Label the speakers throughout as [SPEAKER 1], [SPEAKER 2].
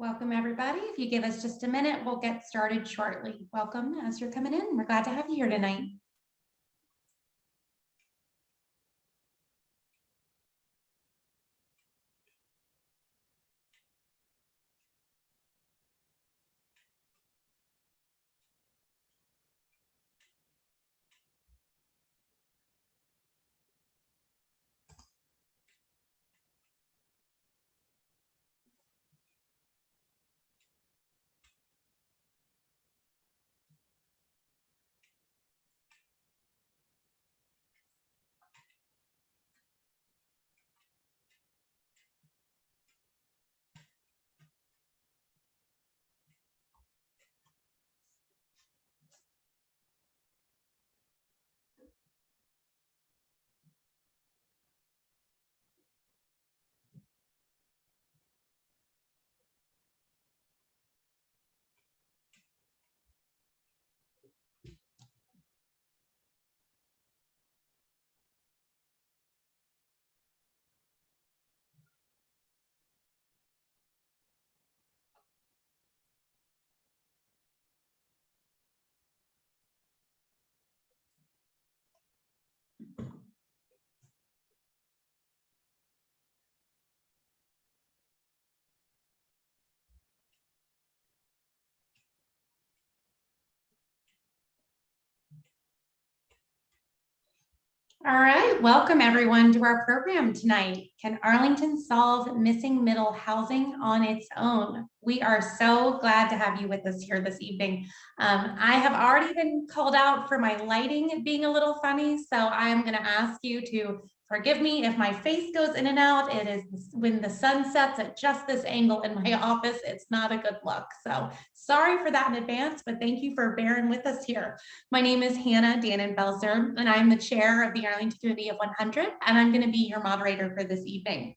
[SPEAKER 1] Welcome, everybody. If you give us just a minute, we'll get started shortly. Welcome as you're coming in. We're glad to have you here tonight. All right, welcome everyone to our program tonight. Can Arlington solve missing middle housing on its own? We are so glad to have you with us here this evening. I have already been called out for my lighting being a little funny, so I am going to ask you to forgive me if my face goes in and out. It is when the sun sets at just this angle in my office, it's not a good look. So sorry for that in advance, but thank you for bearing with us here. My name is Hannah Dannenfelser, and I'm the chair of the Arlington Committee of 100, and I'm going to be your moderator for this evening.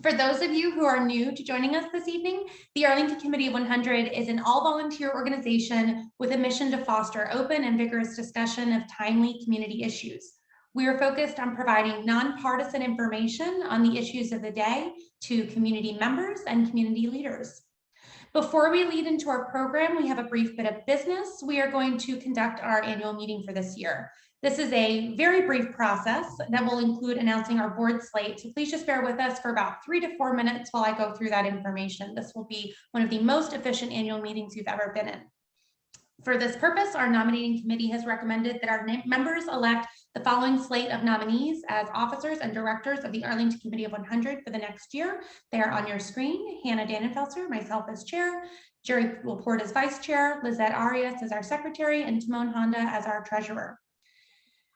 [SPEAKER 1] For those of you who are new to joining us this evening, the Arlington Committee of 100 is an all-volunteer organization with a mission to foster open and vigorous discussion of timely community issues. We are focused on providing nonpartisan information on the issues of the day to community members and community leaders. Before we lead into our program, we have a brief bit of business. We are going to conduct our annual meeting for this year. This is a very brief process that will include announcing our board slate. So please just bear with us for about 3 to 4 minutes while I go through that information. This will be one of the most efficient annual meetings you've ever been in. For this purpose, our nominating committee has recommended that our members elect the following slate of nominees as officers and directors of the Arlington Committee of 100 for the next year. They are on your screen: Hannah Dannenfelser, myself as chair, Jerry Laporte as vice chair, Lizette Arias as our secretary, and Timon Honda as our treasurer.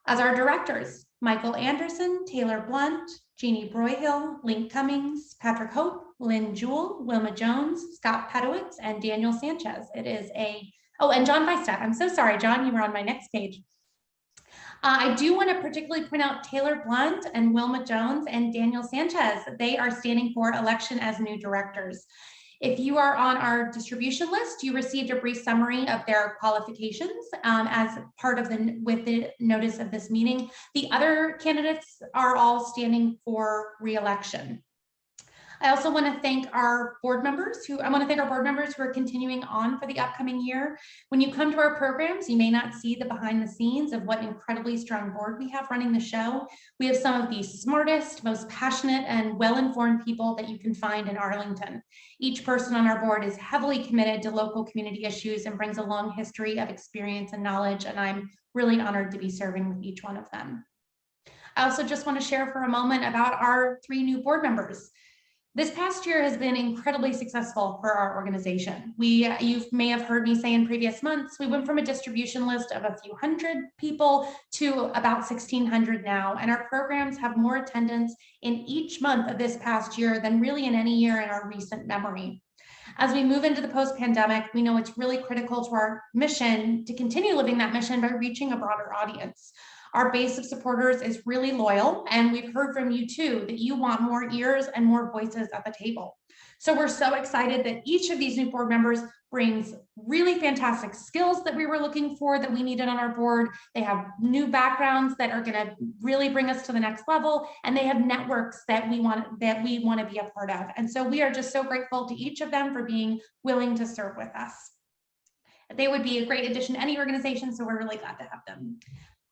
[SPEAKER 1] As our directors, Michael Anderson, Taylor Blunt, Jeannie Broyhill, Link Cummings, Patrick Hope, Lynn Jewell, Wilma Jones, Scott Pedowitz, and Daniel Sanchez. It is and John Feistad. I'm so sorry, John, you were on my next page. I do want to particularly point out Taylor Blunt and Wilma Jones and Daniel Sanchez. They are standing for election as new directors. If you are on our distribution list, you received a brief summary of their qualifications as part of the notice of this meeting. The other candidates are all standing for re-election. I also want to thank our board members who are continuing on for the upcoming year. When you come to our programs, you may not see the behind the scenes of what incredibly strong board we have running the show. We have some of the smartest, most passionate, and well-informed people that you can find in Arlington. Each person on our board is heavily committed to local community issues and brings a long history of experience and knowledge, and I'm really honored to be serving with each one of them. I also just want to share for a moment about our 3 new board members. This past year has been incredibly successful for our organization. You may have heard me say in previous months, we went from a distribution list of a few hundred people to about 1,600 now, and our programs have more attendance in each month of this past year than really in any year in our recent memory. As we move into the post-pandemic, we know it's really critical to our mission to continue living that mission by reaching a broader audience. Our base of supporters is really loyal, and we've heard from you too that you want more ears and more voices at the table. So we're so excited that each of these new board members brings really fantastic skills that we were looking for, that we needed on our board. They have new backgrounds that are going to really bring us to the next level, and they have networks that we want to be a part of. And so we are just so grateful to each of them for being willing to serve with us. They would be a great addition to any organization, so we're really glad to have them.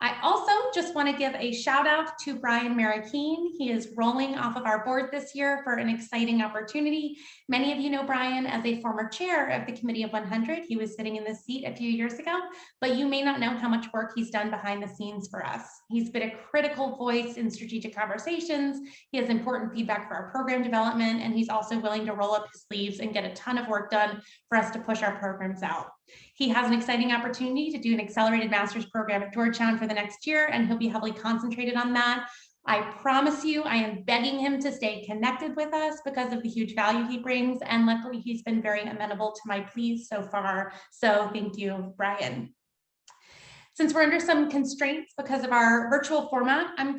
[SPEAKER 1] I also just want to give a shout out to Brian Marrakeen. He is rolling off of our board this year for an exciting opportunity. Many of you know Brian as a former chair of the Committee of 100. He was sitting in this seat a few years ago, but you may not know how much work he's done behind the scenes for us. He's been a critical voice in strategic conversations. He has important feedback for our program development, and he's also willing to roll up his sleeves and get a ton of work done for us to push our programs out. He has an exciting opportunity to do an accelerated master's program at Georgetown for the next year, and he'll be heavily concentrated on that. I promise you, I am begging him to stay connected with us because of the huge value he brings, and luckily he's been very amenable to my pleas so far. So thank you, Brian. Since we're under some constraints because of our virtual format, I'd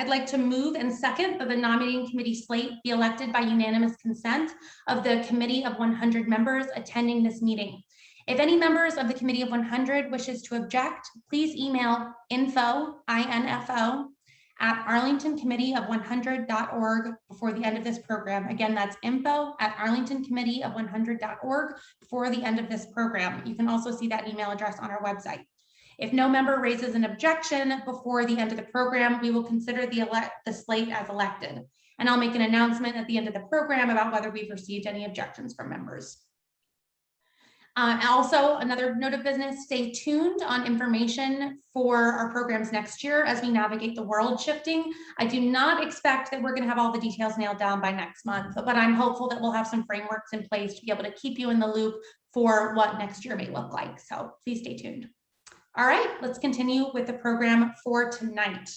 [SPEAKER 1] like to move and second that the nominating committee slate be elected by unanimous consent of the committee of 100 members attending this meeting. If any members of the committee of 100 wishes to object, please email info at arlingtoncommitteeof100.org before the end of this program. Again, that's info at arlingtoncommitteeof100.org before the end of this program. You can also see that email address on our website. If no member raises an objection before the end of the program, we will consider the slate as elected. And I'll make an announcement at the end of the program about whether we've received any objections from members. Also, another note of business, stay tuned on information for our programs next year as we navigate the world shifting. I do not expect that we're going to have all the details nailed down by next month, but I'm hopeful that we'll have some frameworks in place to be able to keep you in the loop for what next year may look like. So please stay tuned. All right, let's continue with the program for tonight.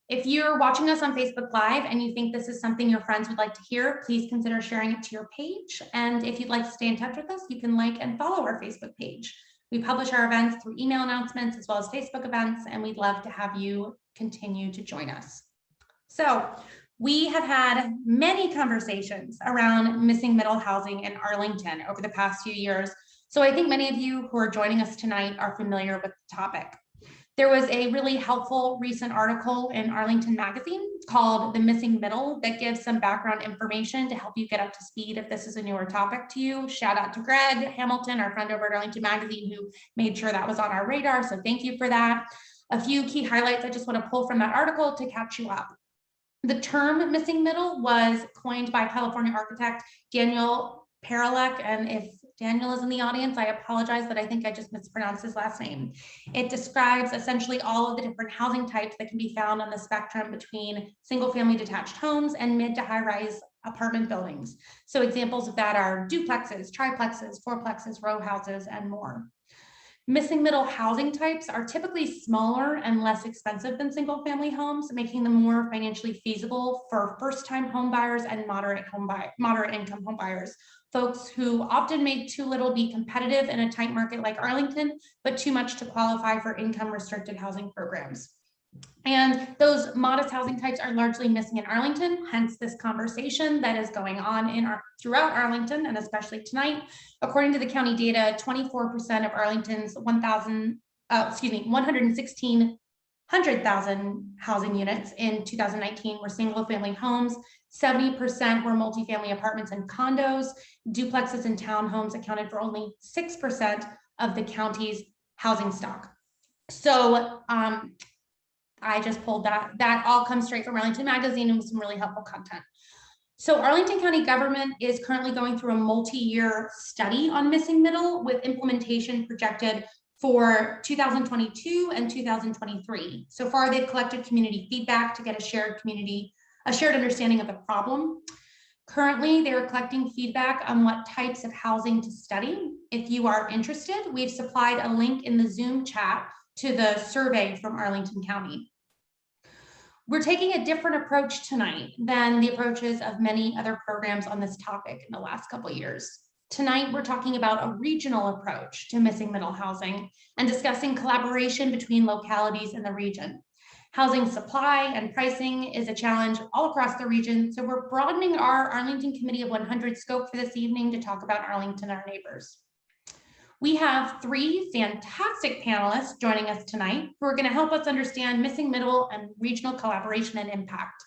[SPEAKER 1] If you're watching us on Facebook Live and you think this is something your friends would like to hear, please consider sharing it to your page. And if you'd like to stay in touch with us, you can like and follow our Facebook page. We publish our events through email announcements as well as Facebook events, and we'd love to have you continue to join us. So we have had many conversations around missing middle housing in Arlington over the past few years. So I think many of you who are joining us tonight are familiar with the topic. There was a really helpful recent article in Arlington Magazine called The Missing Middle that gives some background information to help you get up to speed if this is a newer topic to you. Shout out to Greg Hamilton, our friend over at Arlington Magazine, who made sure that was on our radar. So thank you for that. A few key highlights I just want to pull from that article to catch you up. The term missing middle was coined by California architect Daniel Paralek, and if Daniel is in the audience, I apologize, but I think I just mispronounced his last name. It describes essentially all of the different housing types that can be found on the spectrum between single-family detached homes and mid to high-rise apartment buildings. So examples of that are duplexes, triplexes, fourplexes, row houses, and more. Missing middle housing types are typically smaller and less expensive than single-family homes, making them more financially feasible for first-time home buyers and moderate income home buyers, folks who often make too little be competitive in a tight market like Arlington, but too much to qualify for income-restricted housing programs. And those modest housing types are largely missing in Arlington, hence this conversation that is going on throughout Arlington, and especially tonight. According to the county data, 24% of Arlington's 100,000 housing units in 2019 were single-family homes. 70% were multifamily apartments and condos. Duplexes and townhomes accounted for only 6% of the county's housing stock. So I just pulled that. That all comes straight from Arlington Magazine and with some really helpful content. So Arlington County government is currently going through a multi-year study on missing middle with implementation projected for 2022 and 2023. So far, they've collected community feedback to get a shared understanding of the problem. Currently, they're collecting feedback on what types of housing to study. If you are interested, we've supplied a link in the Zoom chat to the survey from Arlington County. We're taking a different approach tonight than the approaches of many other programs on this topic in the last couple of years. Tonight, we're talking about a regional approach to missing middle housing and discussing collaboration between localities in the region. Housing supply and pricing is a challenge all across the region, so we're broadening our Arlington Committee of 100 scope for this evening to talk about Arlington and our neighbors. We have three fantastic panelists joining us tonight who are going to help us understand missing middle and regional collaboration and impact.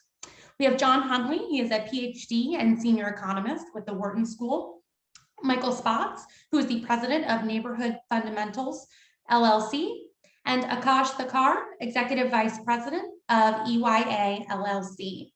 [SPEAKER 1] We have John Huntley. He is a PhD and senior economist with the Wharton School. Michael Spotts, who is the president of Neighborhood Fundamentals, LLC, and Akash Thakar, executive vice president of EYA, LLC.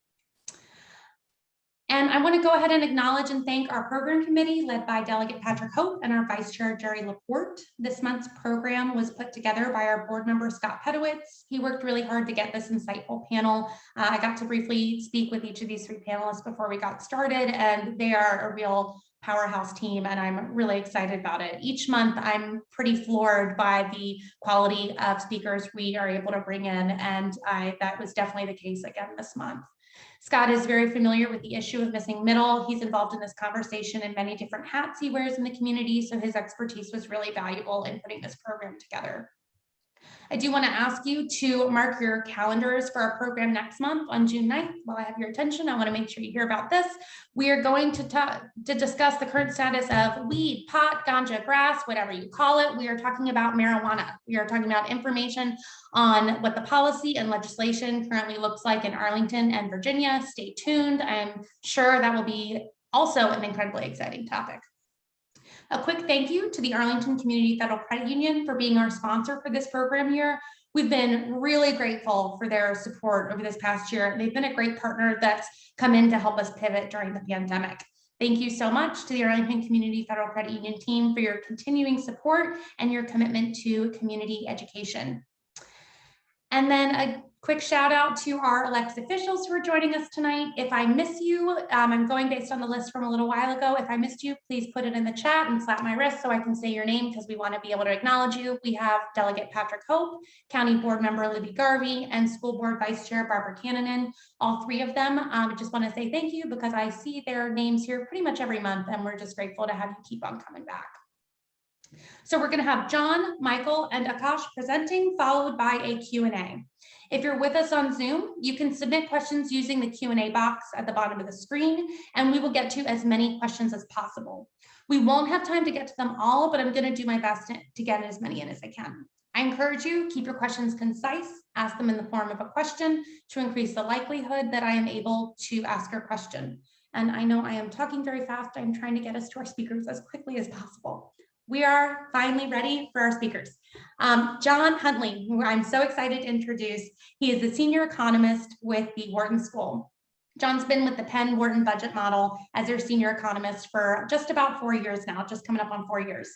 [SPEAKER 1] And I want to go ahead and acknowledge and thank our program committee led by Delegate Patrick Hope and our Vice Chair Jerry Laporte. This month's program was put together by our board member Scott Pedowitz. He worked really hard to get this insightful panel. I got to briefly speak with each of these three panelists before we got started, and they are a real powerhouse team, and I'm really excited about it. Each month, I'm pretty floored by the quality of speakers we are able to bring in, and that was definitely the case again this month. Scott is very familiar with the issue of missing middle. He's involved in this conversation in many different hats he wears in the community, so his expertise was really valuable in putting this program together. I do want to ask you to mark your calendars for our program next month on June 9th. While I have your attention, I want to make sure you hear about this. We are going to discuss the current status of weed, pot, ganja, grass, whatever you call it. We are talking about marijuana. We are talking about information on what the policy and legislation currently looks like in Arlington and Virginia. Stay tuned. I'm sure that will be also an incredibly exciting topic. A quick thank you to the Arlington Community Federal Credit Union for being our sponsor for this program year. We've been really grateful for their support over this past year. They've been a great partner that's come in to help us pivot during the pandemic. Thank you so much to the Arlington Community Federal Credit Union team for your continuing support and your commitment to community education. And then a quick shout out to our elected officials who are joining us tonight. If I miss you, I'm going based on the list from a little while ago. If I missed you, please put it in the chat and slap my wrist so I can say your name, because we want to be able to acknowledge you. We have Delegate Patrick Hope, County Board Member Libby Garvey, and School Board Vice Chair Barbara Cannonen. All three of them. I just want to say thank you because I see their names here pretty much every month, and we're just grateful to have you keep on coming back. So we're going to have John, Michael, and Akash presenting, followed by a Q&A. If you're with us on Zoom, you can submit questions using the Q&A box at the bottom of the screen, and we will get to as many questions as possible. We won't have time to get to them all, but I'm going to do my best to get as many in as I can. I encourage you, keep your questions concise, ask them in the form of a question to increase the likelihood that I am able to ask your question. And I know I am talking very fast. I'm trying to get us to our speakers as quickly as possible. We are finally ready for our speakers. John Huntley, who I'm so excited to introduce. He is a senior economist with the Wharton School. John's been with the Penn Wharton budget model as their senior economist for just about 4 years now, just coming up on 4 years.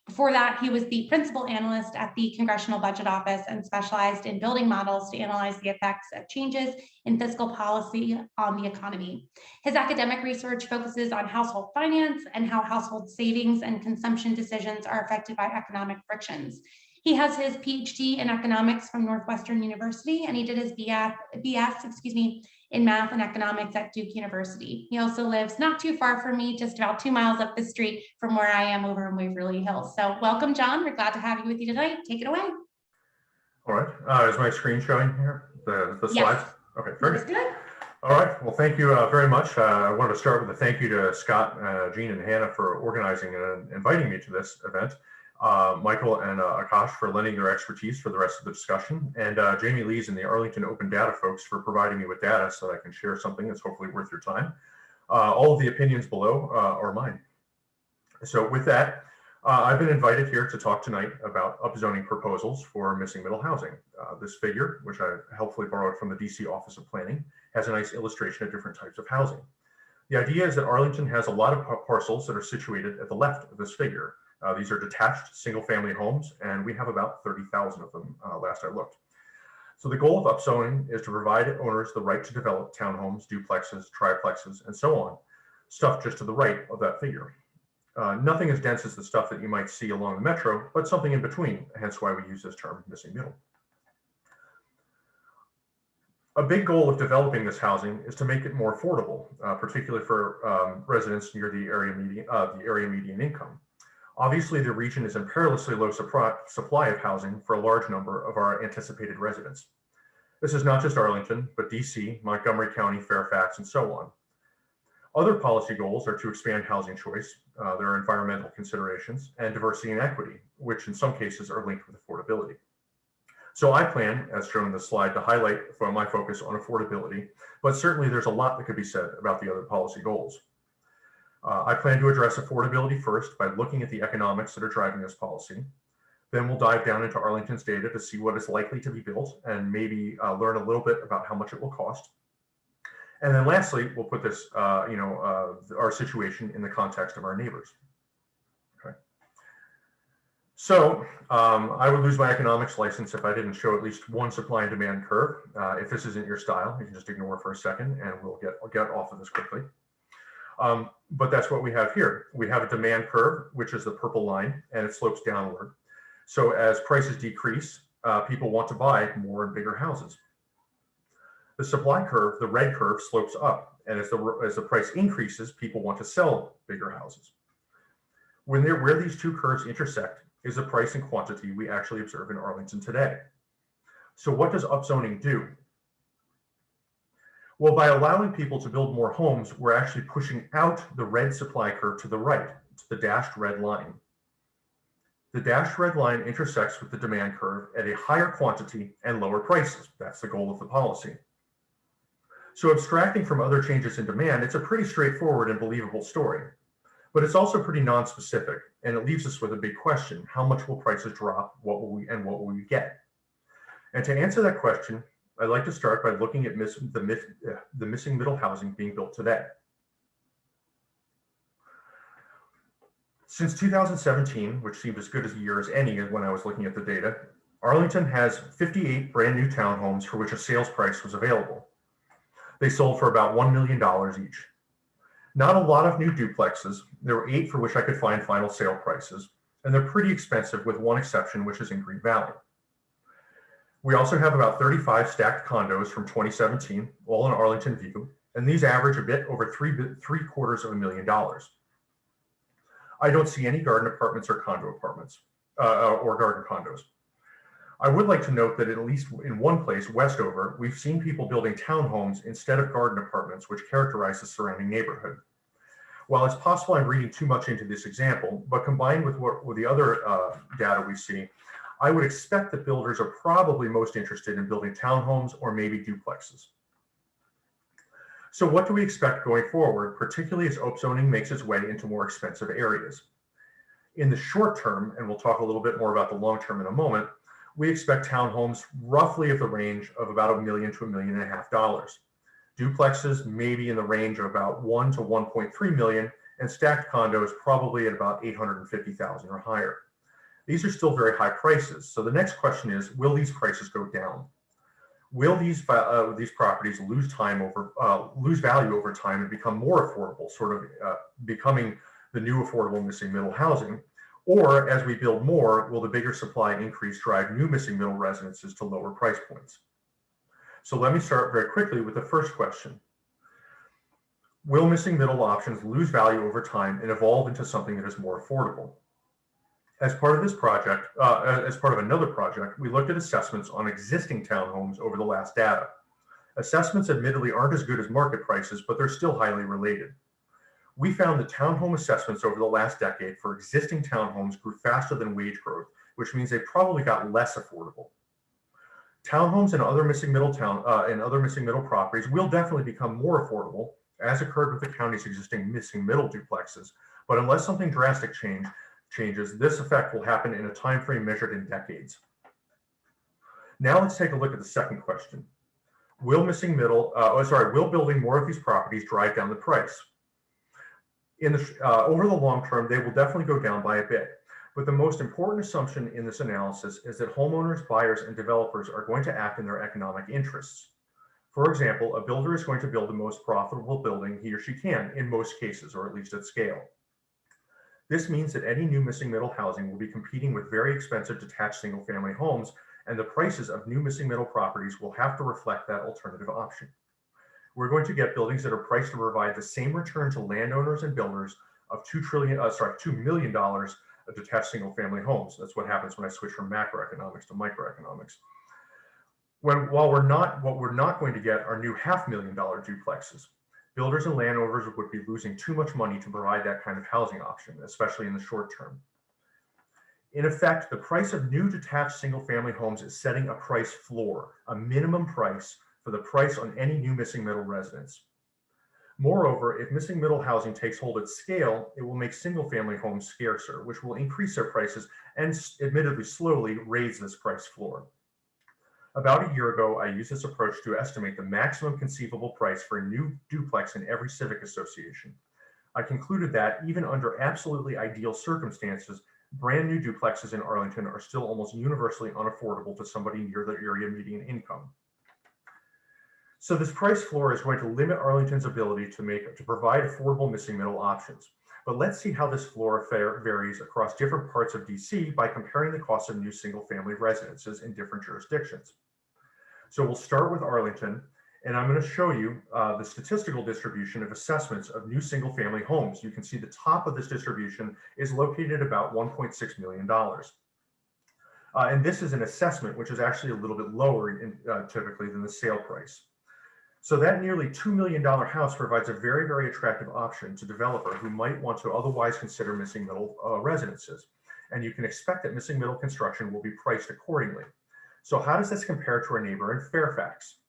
[SPEAKER 1] Before that, he was the principal analyst at the Congressional Budget Office and specialized in building models to analyze the effects of changes in fiscal policy on the economy. His academic research focuses on household finance and how household savings and consumption decisions are affected by economic frictions. He has his PhD in economics from Northwestern University, and he did his BS in math and economics at Duke University. He also lives not too far from me, just about 2 miles up the street from where I am over in Waverly Hills. So welcome, John. We're glad to have you with you tonight. Take it away.
[SPEAKER 2] All right. Is my screen showing here? The slides?
[SPEAKER 1] Yes.
[SPEAKER 2] Okay, very
[SPEAKER 1] That's good.
[SPEAKER 2] All right. Well, thank you very much. I wanted to start with a thank you to Scott, Jean, and Hannah for organizing and inviting me to this event. Michael and Akash for lending their expertise for the rest of the discussion, and Jamie Lees and the Arlington Open Data folks for providing me with data so that I can share something that's hopefully worth your time. All of the opinions below are mine. So with that, I've been invited here to talk tonight about upzoning proposals for missing middle housing. This figure, which I helpfully borrowed from the DC Office of Planning, has a nice illustration of different types of housing. The idea is that Arlington has a lot of parcels that are situated at the left of this figure. These are detached single-family homes, and we have about 30,000 of them last I looked. So the goal of upzoning is to provide owners the right to develop townhomes, duplexes, triplexes, and so on, stuff just to the right of that figure. Nothing as dense as the stuff that you might see along the metro, but something in between, hence why we use this term missing middle. A big goal of developing this housing is to make it more affordable, particularly for residents near the area median income. Obviously, the region is in perilously low supply of housing for a large number of our anticipated residents. This is not just Arlington, but DC, Montgomery County, Fairfax, and so on. Other policy goals are to expand housing choice. There are environmental considerations and diversity and equity, which in some cases are linked with affordability. So I plan, as shown in the slide, to highlight my focus on affordability, but certainly there's a lot that could be said about the other policy goals. I plan to address affordability first by looking at the economics that are driving this policy. Then we'll dive down into Arlington's data to see what is likely to be built and maybe learn a little bit about how much it will cost. And then lastly, we'll put this, our situation in the context of our neighbors. Okay. So I would lose my economics license if I didn't show at least one supply and demand curve. If this isn't your style, you can just ignore for a second and we'll get off of this quickly. But that's what we have here. We have a demand curve, which is the purple line, and it slopes downward. So as prices decrease, people want to buy more and bigger houses. The supply curve, the red curve, slopes up, and as the price increases, people want to sell bigger houses. Where these two curves intersect is the price and quantity we actually observe in Arlington today. So what does upzoning do? Well, by allowing people to build more homes, we're actually pushing out the red supply curve to the right, to the dashed red line. The dashed red line intersects with the demand curve at a higher quantity and lower prices. That's the goal of the policy. So abstracting from other changes in demand, it's a pretty straightforward and believable story, but it's also pretty non-specific, and it leaves us with a big question: how much will prices drop? What will we get? And to answer that question, I'd like to start by looking at the missing middle housing being built today. Since 2017, which seemed as good as a year as any when I was looking at the data, Arlington has 58 brand new townhomes for which a sales price was available. They sold for about $1 million each. Not a lot of new duplexes. There were 8 for which I could find final sale prices, and they're pretty expensive with one exception, which is in Green Valley. We also have about 35 stacked condos from 2017, all in Arlington View, and these average a bit over $750,000. I don't see any garden apartments or condo apartments, or garden condos. I would like to note that at least in one place, Westover, we've seen people building townhomes instead of garden apartments, which characterize the surrounding neighborhood. While it's possible I'm reading too much into this example, but combined with the other data we see, I would expect that builders are probably most interested in building townhomes or maybe duplexes. So what do we expect going forward, particularly as upzoning makes its way into more expensive areas? In the short term, and we'll talk a little bit more about the long term in a moment, we expect townhomes roughly of the range of about $1 million to $1.5 million. Duplexes maybe in the range of about 1 to 1.3 million, and stacked condos probably at about 850,000 or higher. These are still very high prices. So the next question is, will these prices go down? Will these properties lose value over time and become more affordable, sort of becoming the new affordable missing middle housing? Or as we build more, will the bigger supply increase drive new missing middle residences to lower price points? So let me start very quickly with the first question. Will missing middle options lose value over time and evolve into something that is more affordable? As part of this project, as part of another project, we looked at assessments on existing townhomes over the last data. Assessments admittedly aren't as good as market prices, but they're still highly related. We found that townhome assessments over the last decade for existing townhomes grew faster than wage growth, which means they probably got less affordable. Townhomes and other missing middle properties will definitely become more affordable, as occurred with the county's existing missing middle duplexes. But unless something drastic changes, this effect will happen in a time frame measured in decades. Now let's take a look at the second question. Will building more of these properties drive down the price? Over the long term, they will definitely go down by a bit. But the most important assumption in this analysis is that homeowners, buyers, and developers are going to act in their economic interests. For example, a builder is going to build the most profitable building he or she can, in most cases, or at least at scale. This means that any new missing middle housing will be competing with very expensive detached single-family homes and the prices of new missing middle properties will have to reflect that alternative option. We're going to get buildings that are priced to provide the same return to landowners and builders of $2 million of detached single-family homes. That's what happens when I switch from macroeconomics to microeconomics. What we're not going to get are new $500,000 duplexes. Builders and landowners would be losing too much money to provide that kind of housing option, especially in the short term. In effect, the price of new detached single-family homes is setting a price floor, a minimum price for the price on any new missing middle residence. Moreover, if missing middle housing takes hold at scale, it will make single-family homes scarcer, which will increase their prices and admittedly slowly raise this price floor. About a year ago, I used this approach to estimate the maximum conceivable price for a new duplex in every civic association. I concluded that even under absolutely ideal circumstances, brand new duplexes in Arlington are still almost universally unaffordable to somebody near the area median income. So this price floor is going to limit Arlington's ability to provide affordable missing middle options. But let's see how this floor varies across different parts of DC by comparing the cost of new single-family residences in different jurisdictions. So we'll start with Arlington, and I'm going to show you the statistical distribution of assessments of new single-family homes. You can see the top of this distribution is located at about $1.6 million. And this is an assessment, which is actually a little bit lower typically than the sale price. So that nearly $2 million house provides a very, very attractive option to developer who might want to otherwise consider missing middle residences. And you can expect that missing middle construction will be priced accordingly. So how does this compare to our neighbor in Fairfax?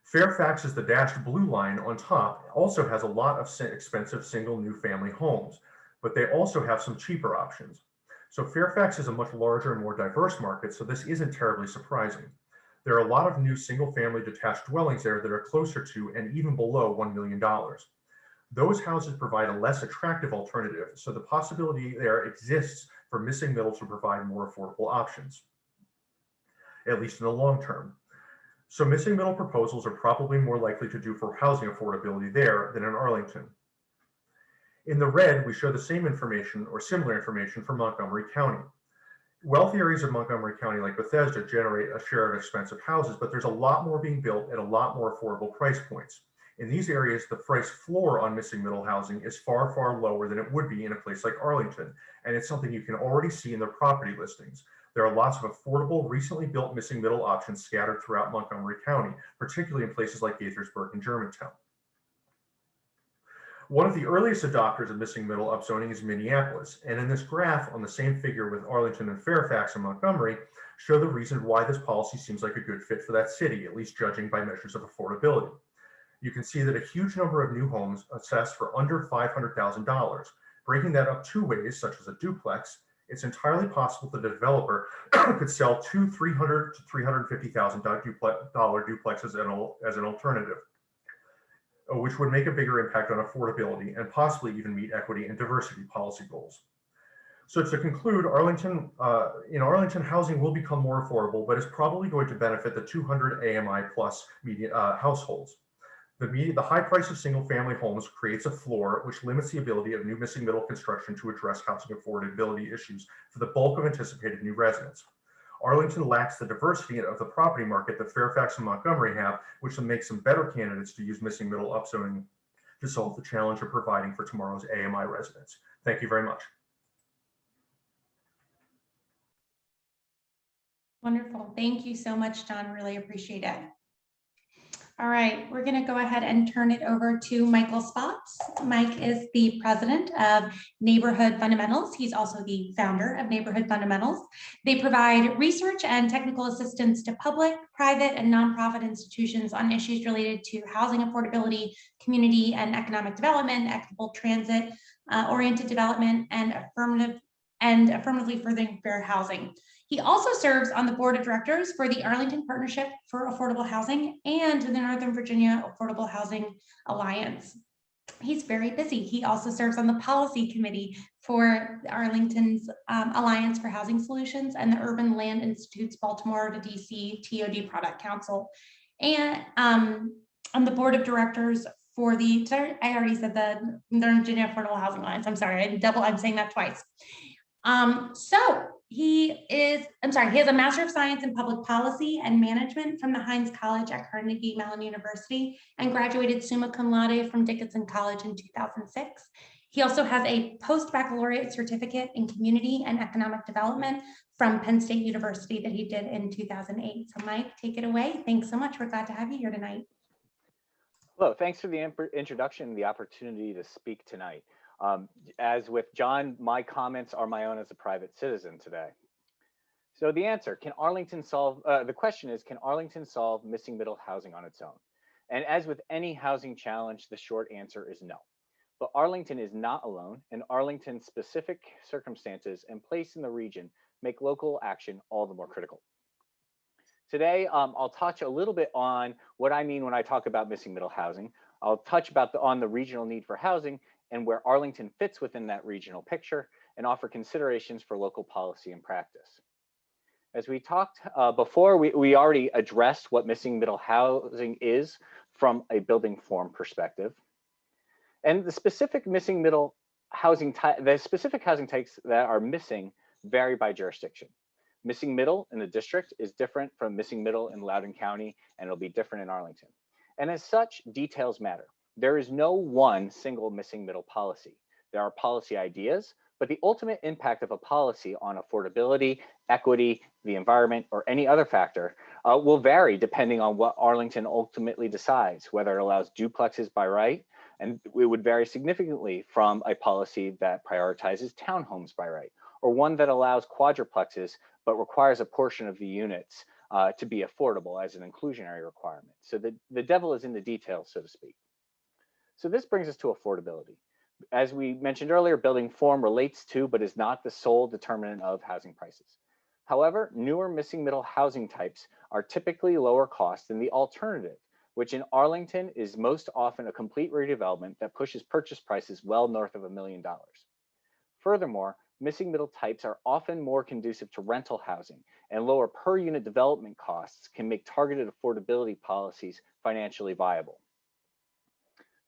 [SPEAKER 2] Fairfax is the dashed blue line on top, also has a lot of expensive single new family homes, but they also have some cheaper options. So Fairfax is a much larger and more diverse market, so this isn't terribly surprising. There are a lot of new single-family detached dwellings there that are closer to and even below $1 million. Those houses provide a less attractive alternative, so the possibility there exists for missing middle to provide more affordable options, at least in the long term. So missing middle proposals are probably more likely to do for housing affordability there than in Arlington. In the red, we show the same information or similar information for Montgomery County. Wealthy areas of Montgomery County like Bethesda generate a share of expensive houses, but there's a lot more being built at a lot more affordable price points. In these areas, the price floor on missing middle housing is far, far lower than it would be in a place like Arlington, and it's something you can already see in their property listings. There are lots of affordable, recently built missing middle options scattered throughout Montgomery County, particularly in places like Gaithersburg and Germantown. One of the earliest adopters of missing middle upzoning is Minneapolis, and in this graph on the same figure with Arlington and Fairfax and Montgomery show the reason why this policy seems like a good fit for that city, at least judging by measures of affordability. You can see that a huge number of new homes assessed for under $500,000. Breaking that up two ways, such as a duplex, it's entirely possible that the developer could sell two $300,000 to $350,000 duplexes as an alternative, which would make a bigger impact on affordability and possibly even meet equity and diversity policy goals. So to conclude, in Arlington, housing will become more affordable, but it's probably going to benefit the 200 AMI plus median households. The high price of single-family homes creates a floor, which limits the ability of new missing middle construction to address housing affordability issues for the bulk of anticipated new residents. Arlington lacks the diversity of the property market that Fairfax and Montgomery have, which will make some better candidates to use missing middle upzoning to solve the challenge of providing for tomorrow's AMI residents. Thank you very much.
[SPEAKER 1] Wonderful. Thank you so much, John. Really appreciate it. All right, we're going to go ahead and turn it over to Michael Spots. Mike is the president of Neighborhood Fundamentals. He's also the founder of Neighborhood Fundamentals. They provide research and technical assistance to public, private, and nonprofit institutions on issues related to housing affordability, community and economic development, equitable transit, oriented development, and affirmatively furthering fair housing. He also serves on the board of directors for the Arlington Partnership for Affordable Housing and the Northern Virginia Affordable Housing Alliance. He's very busy. He also serves on the policy committee for Arlington's Alliance for Housing Solutions and the Urban Land Institute's Baltimore to DC TOD Product Council. And on the board of directors for the, sorry, I already said the Northern Virginia Affordable Housing Alliance. I'm sorry, I'm saying that twice. So he has a Master of Science in Public Policy and Management from the Heinz College at Carnegie Mellon University and graduated summa cum laude from Dickinson College in 2006. He also has a post-baccalaureate certificate in Community and Economic Development from Penn State University that he did in 2008. So Mike, take it away. Thanks so much. We're glad to have you here tonight.
[SPEAKER 3] Hello, thanks for the introduction and the opportunity to speak tonight. As with John, my comments are my own as a private citizen today. So the answer, can Arlington solve, the question is, can Arlington solve missing middle housing on its own? And as with any housing challenge, the short answer is no. But Arlington is not alone, and Arlington's specific circumstances and place in the region make local action all the more critical. Today, I'll touch a little bit on what I mean when I talk about missing middle housing. I'll touch on the regional need for housing and where Arlington fits within that regional picture, and offer considerations for local policy and practice. As we talked before, we already addressed what missing middle housing is from a building form perspective. And the specific missing middle housing the specific housing types that are missing vary by jurisdiction. Missing middle in the district is different from missing middle in Loudoun County, and it'll be different in Arlington. And as such, details matter. There is no one single missing middle policy. There are policy ideas, but the ultimate impact of a policy on affordability, equity, the environment, or any other factor will vary depending on what Arlington ultimately decides, whether it allows duplexes by right, and it would vary significantly from a policy that prioritizes townhomes by right, or one that allows quadruplexes but requires a portion of the units to be affordable as an inclusionary requirement. So the devil is in the details, so to speak. So this brings us to affordability. As we mentioned earlier, building form relates to, but is not the sole determinant of housing prices. However, newer missing middle housing types are typically lower cost than the alternative, which in Arlington is most often a complete redevelopment that pushes purchase prices well north of $1 million. Furthermore, missing middle types are often more conducive to rental housing, and lower per unit development costs can make targeted affordability policies financially viable.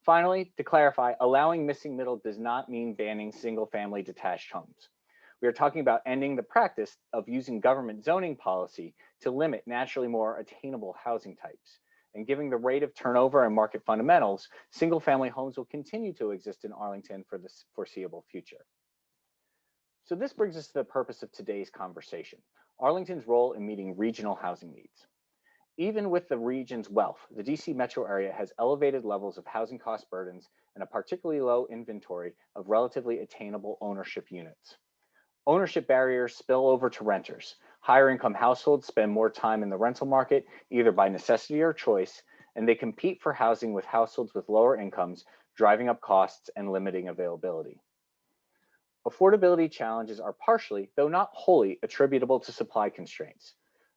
[SPEAKER 3] Finally, to clarify, allowing missing middle does not mean banning single family detached homes. We are talking about ending the practice of using government zoning policy to limit naturally more attainable housing types. And given the rate of turnover and market fundamentals, single family homes will continue to exist in Arlington for the foreseeable future. So this brings us to the purpose of today's conversation, Arlington's role in meeting regional housing needs. Even with the region's wealth, the DC metro area has elevated levels of housing cost burdens and a particularly low inventory of relatively attainable ownership units. Ownership barriers spill over to renters. Higher income households spend more time in the rental market, either by necessity or choice, and they compete for housing with households with lower incomes, driving up costs and limiting availability. Affordability challenges are partially, though not wholly, attributable to supply constraints.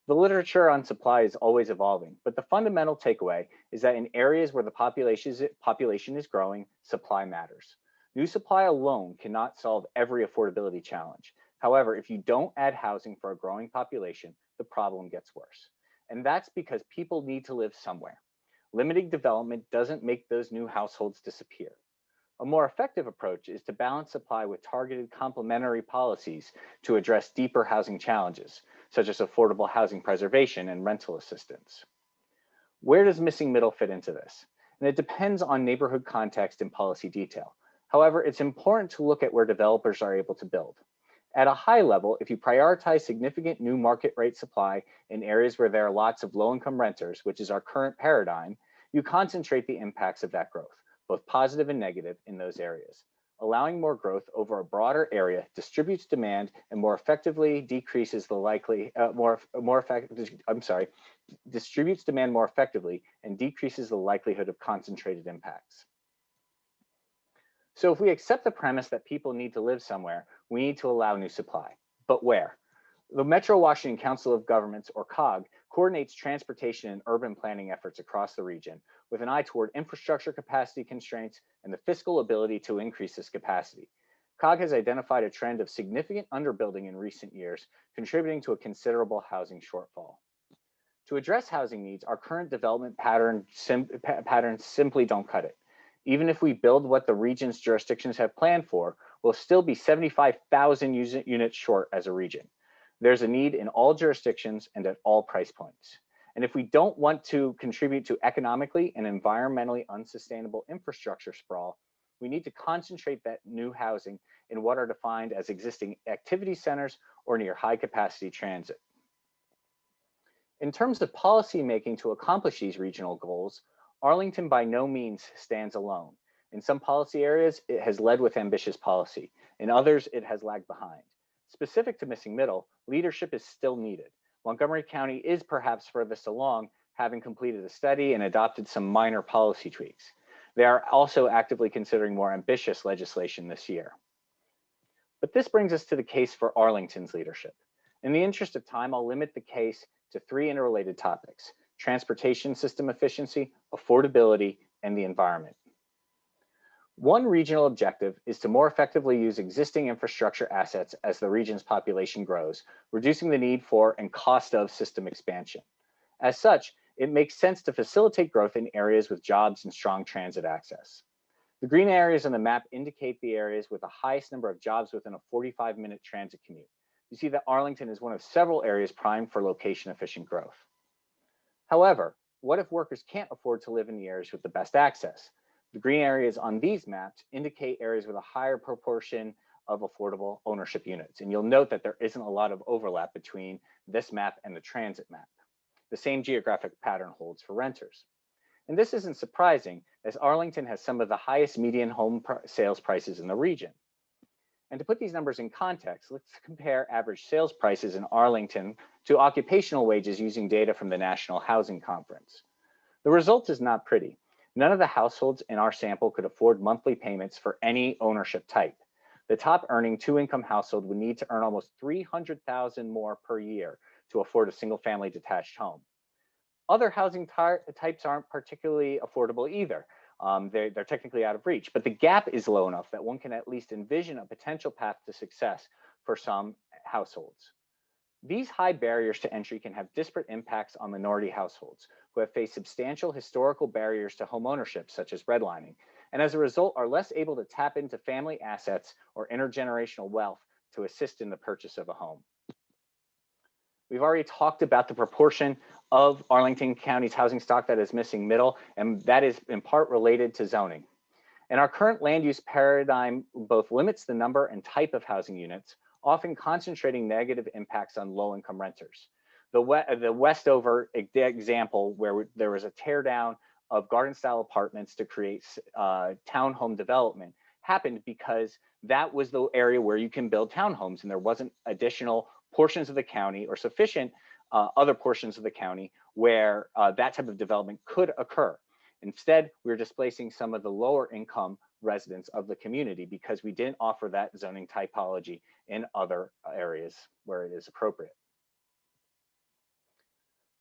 [SPEAKER 3] The literature on supply is always evolving, but the fundamental takeaway is that in areas where the population is growing, supply matters. New supply alone cannot solve every affordability challenge. However, if you don't add housing for a growing population, the problem gets worse. And that's because people need to live somewhere. Limiting development doesn't make those new households disappear. A more effective approach is to balance supply with targeted complementary policies to address deeper housing challenges, such as affordable housing preservation and rental assistance. Where does missing middle fit into this? And it depends on neighborhood context and policy detail. However, it's important to look at where developers are able to build. At a high level, if you prioritize significant new market rate supply in areas where there are lots of low-income renters, which is our current paradigm, you concentrate the impacts of that growth, both positive and negative, in those areas. Allowing more growth over a broader area distributes demand and more effectively decreases the distributes demand more effectively and decreases the likelihood of concentrated impacts. So if we accept the premise that people need to live somewhere, we need to allow new supply. But where? The Metro Washington Council of Governments, or COG, coordinates transportation and urban planning efforts across the region with an eye toward infrastructure capacity constraints and the fiscal ability to increase this capacity. COG has identified a trend of significant underbuilding in recent years, contributing to a considerable housing shortfall. To address housing needs, our current development patterns simply don't cut it. Even if we build what the region's jurisdictions have planned for, we'll still be 75,000 units short as a region. There's a need in all jurisdictions and at all price points. And if we don't want to contribute to economically and environmentally unsustainable infrastructure sprawl, we need to concentrate that new housing in what are defined as existing activity centers or near high capacity transit. In terms of policy making to accomplish these regional goals, Arlington by no means stands alone. In some policy areas, it has led with ambitious policy. In others, it has lagged behind. Specific to missing middle, leadership is still needed. Montgomery County is perhaps furthest along, having completed a study and adopted some minor policy tweaks. They are also actively considering more ambitious legislation this year. But this brings us to the case for Arlington's leadership. In the interest of time, I'll limit the case to 3 interrelated topics: transportation system efficiency, affordability, and the environment. One regional objective is to more effectively use existing infrastructure assets as the region's population grows, reducing the need for and cost of system expansion. As such, it makes sense to facilitate growth in areas with jobs and strong transit access. The green areas on the map indicate the areas with the highest number of jobs within a 45-minute transit commute. You see that Arlington is one of several areas primed for location-efficient growth. However, what if workers can't afford to live in the areas with the best access? The green areas on these maps indicate areas with a higher proportion of affordable ownership units. And you'll note that there isn't a lot of overlap between this map and the transit map. The same geographic pattern holds for renters. And this isn't surprising, as Arlington has some of the highest median home sales prices in the region. And to put these numbers in context, let's compare average sales prices in Arlington to occupational wages using data from the National Housing Conference. The result is not pretty. None of the households in our sample could afford monthly payments for any ownership type. The top earning 2-income household would need to earn almost $300,000 more per year to afford a single-family detached home. Other housing types aren't particularly affordable either. They're technically out of reach, but the gap is low enough that one can at least envision a potential path to success for some households. These high barriers to entry can have disparate impacts on minority households who have faced substantial historical barriers to home ownership, such as redlining, and as a result are less able to tap into family assets or intergenerational wealth to assist in the purchase of a home. We've already talked about the proportion of Arlington County's housing stock that is missing middle, and that is in part related to zoning. And our current land use paradigm both limits the number and type of housing units, often concentrating negative impacts on low-income renters. The Westover example, where there was a tear down of garden-style apartments to create townhome development, happened because that was the area where you can build townhomes, and there wasn't additional portions of the county or sufficient other portions of the county where that type of development could occur. Instead, we're displacing some of the lower income residents of the community because we didn't offer that zoning typology in other areas where it is appropriate.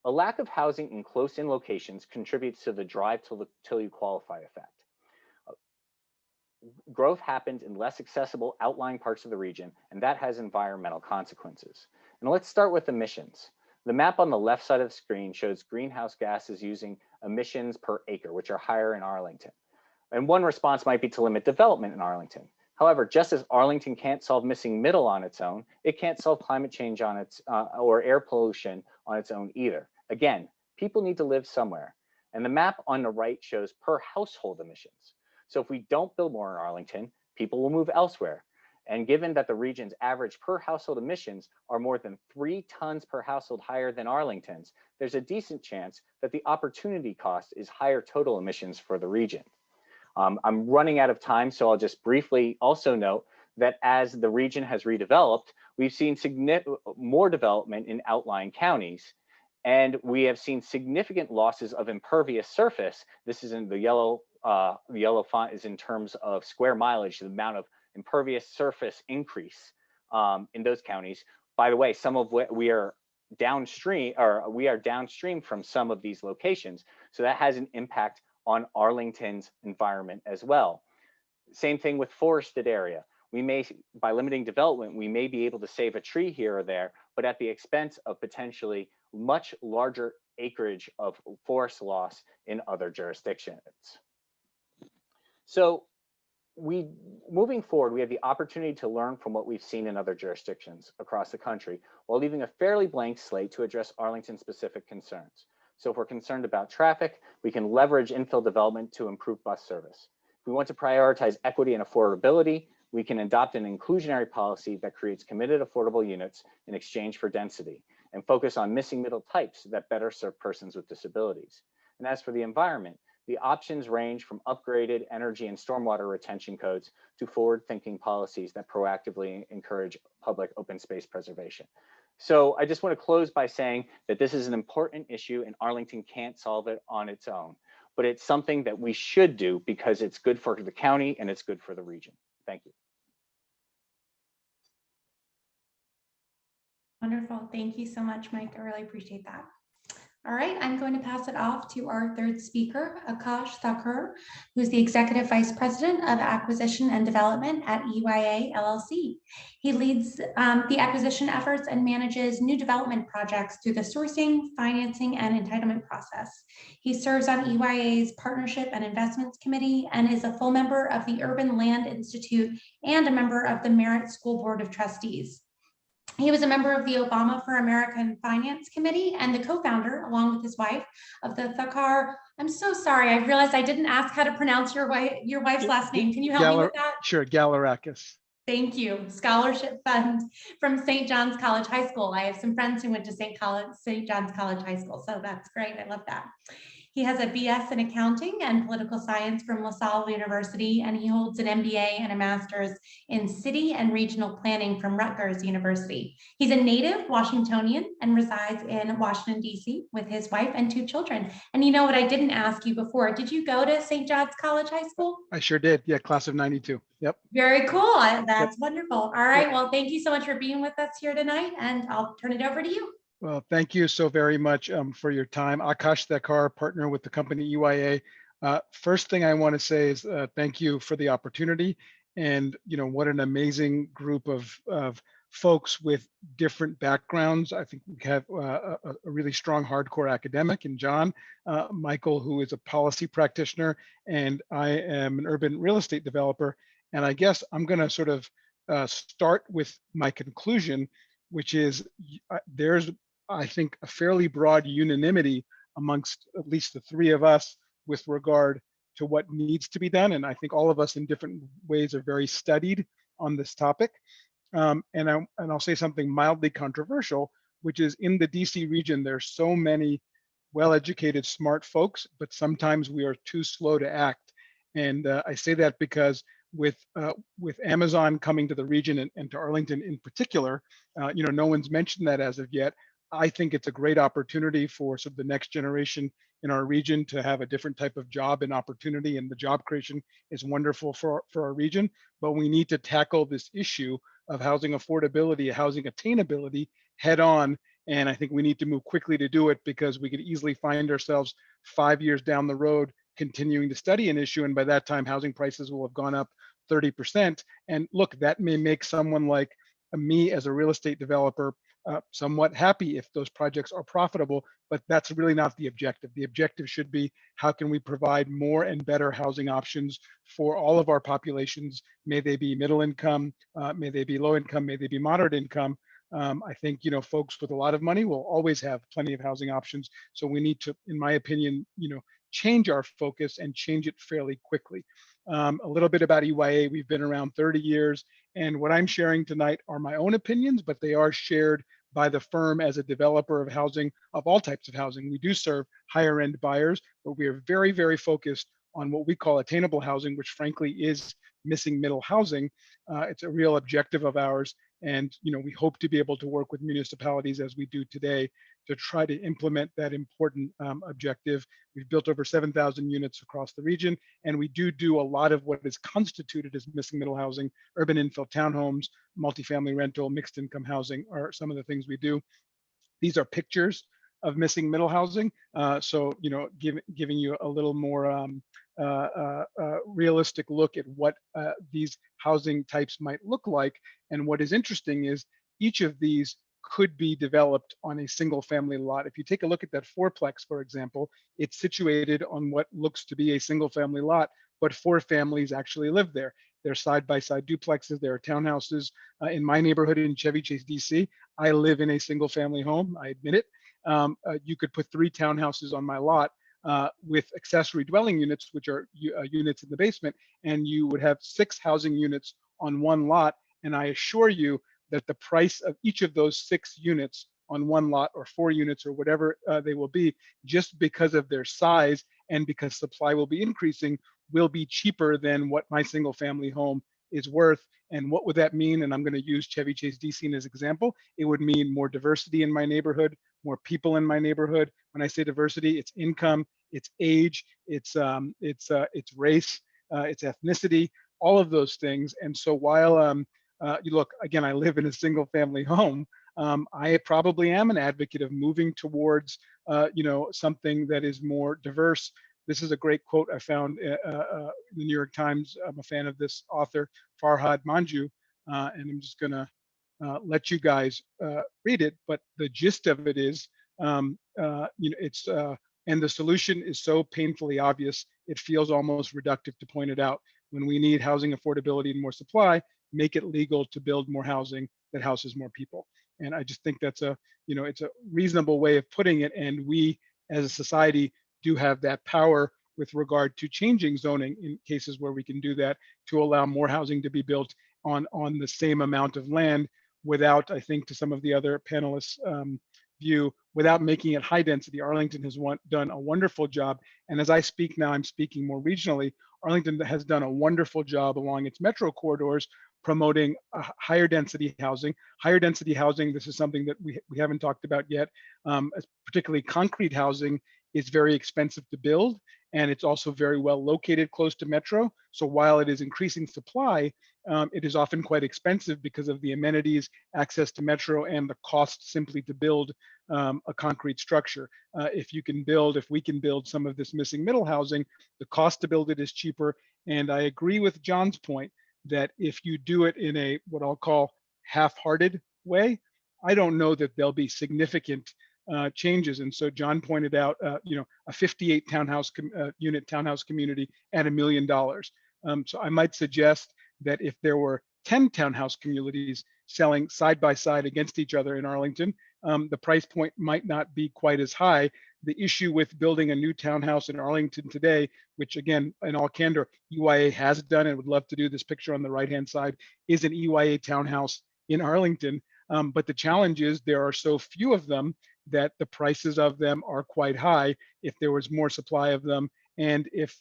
[SPEAKER 3] A lack of housing in close-in locations contributes to the drive till you qualify effect. Growth happens in less accessible outlying parts of the region, and that has environmental consequences. And let's start with emissions. The map on the left side of the screen shows greenhouse gases using emissions per acre, which are higher in Arlington. And one response might be to limit development in Arlington. However, just as Arlington can't solve missing middle on its own, it can't solve climate change on its or air pollution on its own either. Again, people need to live somewhere. And the map on the right shows per household emissions. So if we don't build more in Arlington, people will move elsewhere. And given that the region's average per household emissions are more than 3 tons per household higher than Arlington's, there's a decent chance that the opportunity cost is higher total emissions for the region. I'm running out of time, so I'll just briefly also note that as the region has redeveloped, we've seen more development in outlying counties, and we have seen significant losses of impervious surface. This is in the yellow font is in terms of square mileage, the amount of impervious surface increase in those counties. By the way, some of what we are downstream from some of these locations, so that has an impact on Arlington's environment as well. Same thing with forested area. We may, by limiting development, we may be able to save a tree here or there, but at the expense of potentially much larger acreage of forest loss in other jurisdictions. So moving forward, we have the opportunity to learn from what we've seen in other jurisdictions across the country while leaving a fairly blank slate to address Arlington-specific concerns. So if we're concerned about traffic, we can leverage infill development to improve bus service. If we want to prioritize equity and affordability, we can adopt an inclusionary policy that creates committed affordable units in exchange for density and focus on missing middle types that better serve persons with disabilities. And as for the environment, the options range from upgraded energy and stormwater retention codes to forward-thinking policies that proactively encourage public open space preservation. So I just want to close by saying that this is an important issue and Arlington can't solve it on its own, but it's something that we should do because it's good for the county and it's good for the region. Thank you.
[SPEAKER 1] Wonderful. Thank you so much, Mike. I really appreciate that. All right, I'm going to pass it off to our third speaker, Akash Thakur, who's the Executive Vice President of Acquisition and Development at EYA LLC. He leads the acquisition efforts and manages new development projects through the sourcing, financing, and entitlement process. He serves on EYA's Partnership and Investments Committee and is a full member of the Urban Land Institute and a member of the Merit School Board of Trustees. He was a member of the Obama for American Finance Committee and the co-founder, along with his wife, of the Thakur. I'm so sorry. I realized I didn't ask how to pronounce your wife's last name. Can you help me with that?
[SPEAKER 4] Sure, Galarakis.
[SPEAKER 1] Thank you. Scholarship Fund from St. John's College High School. I have some friends who went to St. John's College High School, so that's great. I love that. He has a BS in accounting and political science from LaSalle University, and he holds an MBA and a master's in city and regional planning from Rutgers University. He's a native Washingtonian and resides in Washington, D.C. with his wife and 2 children. And you know what I didn't ask you before, did you go to St. John's College High School?
[SPEAKER 4] I sure did. Yeah, class of 92. Yep.
[SPEAKER 1] Very cool. That's wonderful. All right. Well, thank you so much for being with us here tonight, and I'll turn it over to you.
[SPEAKER 4] Well, thank you so very much for your time. Akash Thakur, partner with the company EYA. First thing I want to say is thank you for the opportunity. And, you know, what an amazing group of folks with different backgrounds. I think we have a really strong hardcore academic in John, Michael, who is a policy practitioner, and I am an urban real estate developer. And I guess I'm going to sort of start with my conclusion, which is there's, I think, a fairly broad unanimity amongst at least the 3 of us with regard to what needs to be done. And I think all of us in different ways are very studied on this topic. And I'll say something mildly controversial, which is in the DC region, there's so many well-educated, smart folks, but sometimes we are too slow to act. And I say that because with Amazon coming to the region and to Arlington in particular, you know, no one's mentioned that as of yet. I think it's a great opportunity for sort of the next generation in our region to have a different type of job and opportunity, and the job creation is wonderful for our region. But we need to tackle this issue of housing affordability, housing attainability head on. And I think we need to move quickly to do it, because we could easily find ourselves 5 years down the road continuing to study an issue, and by that time housing prices will have gone up 30%. And look, that may make someone like me as a real estate developer somewhat happy if those projects are profitable, but that's really not the objective. The objective should be, how can we provide more and better housing options for all of our populations? May they be middle income, may they be low income, may they be moderate income. I think, you know, folks with a lot of money will always have plenty of housing options. So we need to, in my opinion, you know, change our focus and change it fairly quickly. A little bit about EYA. We've been around 30 years, and what I'm sharing tonight are my own opinions, but they are shared by the firm as a developer of housing, of all types of housing. We do serve higher end buyers, but we are very, very focused on what we call attainable housing, which frankly is missing middle housing. It's a real objective of ours. And, you know, we hope to be able to work with municipalities as we do today to try to implement that important objective. We've built over 7,000 units across the region, and we do a lot of what is constituted as missing middle housing. Urban infill townhomes, multifamily rental, mixed income housing are some of the things we do. These are pictures of missing middle housing. So, you know, giving you a little more realistic look at what these housing types might look like. And what is interesting is each of these could be developed on a single family lot. If you take a look at that fourplex, for example, it's situated on what looks to be a single family lot, but 4 families actually live there. there are side-by-side duplexes, there are townhouses. In my neighborhood in Chevy Chase, DC, I live in a single-family home, I admit it. You could put 3 townhouses on my lot with accessory dwelling units, which are units in the basement, and you would have 6 housing units on one lot. And I assure you that the price of each of those 6 units on one lot, or 4 units, or whatever they will be, just because of their size and because supply will be increasing, will be cheaper than what my single family home is worth. And what would that mean? And I'm going to use Chevy Chase DC as an example. It would mean more diversity in my neighborhood, more people in my neighborhood. When I say diversity, it's income, it's age, it's race, it's ethnicity, all of those things. And so while you look, again, I live in a single family home. I probably am an advocate of moving towards, something that is more diverse. This is a great quote I found in the New York Times. I'm a fan of this author, Farhad Manjoo, and I'm just going to let you guys read it. But the gist of it is, it's and the solution is so painfully obvious, it feels almost reductive to point it out. When we need housing affordability and more supply, make it legal to build more housing that houses more people. And I just think that's it's a reasonable way of putting it. And we as a society do have that power with regard to changing zoning in cases where we can do that, to allow more housing to be built on the same amount of land without, I think, to some of the other panelists' view, without making it high density. Arlington has done a wonderful job. And as I speak now, I'm speaking more regionally. Arlington has done a wonderful job along its metro corridors promoting higher density housing. Higher density housing, this is something that we haven't talked about yet, particularly concrete housing is very expensive to build, and it's also very well located close to metro. So while it is increasing supply, it is often quite expensive because of the amenities, access to metro, and the cost simply to build a concrete structure. If we can build some of this missing middle housing, the cost to build it is cheaper. And I agree with John's point that if you do it in a what I'll call half-hearted way, I don't know that there'll be significant changes. And so John pointed out, a 58 unit townhouse community at $1 million. So I might suggest that if there were 10 townhouse communities selling side by side against each other in Arlington, the price point might not be quite as high. The issue with building a new townhouse in Arlington today, which again, in all candor, EYA has done and would love to do, this picture on the right-hand side is an EYA townhouse in Arlington. But the challenge is there are so few of them that the prices of them are quite high. If there was more supply of them, and if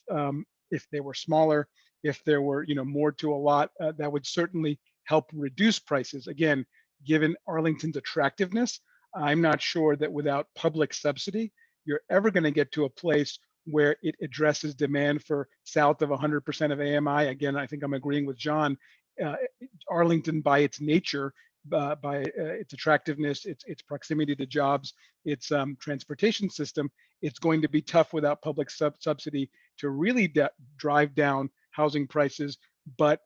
[SPEAKER 4] they were smaller, if there were more to a lot, that would certainly help reduce prices. Again, given Arlington's attractiveness, I'm not sure that without public subsidy, you're ever going to get to a place where it addresses demand for south of 100% of AMI. Again, I think I'm agreeing with John. Arlington, by its nature, by its attractiveness, its proximity to jobs, its transportation system, it's going to be tough without public subsidy to really drive down housing prices, but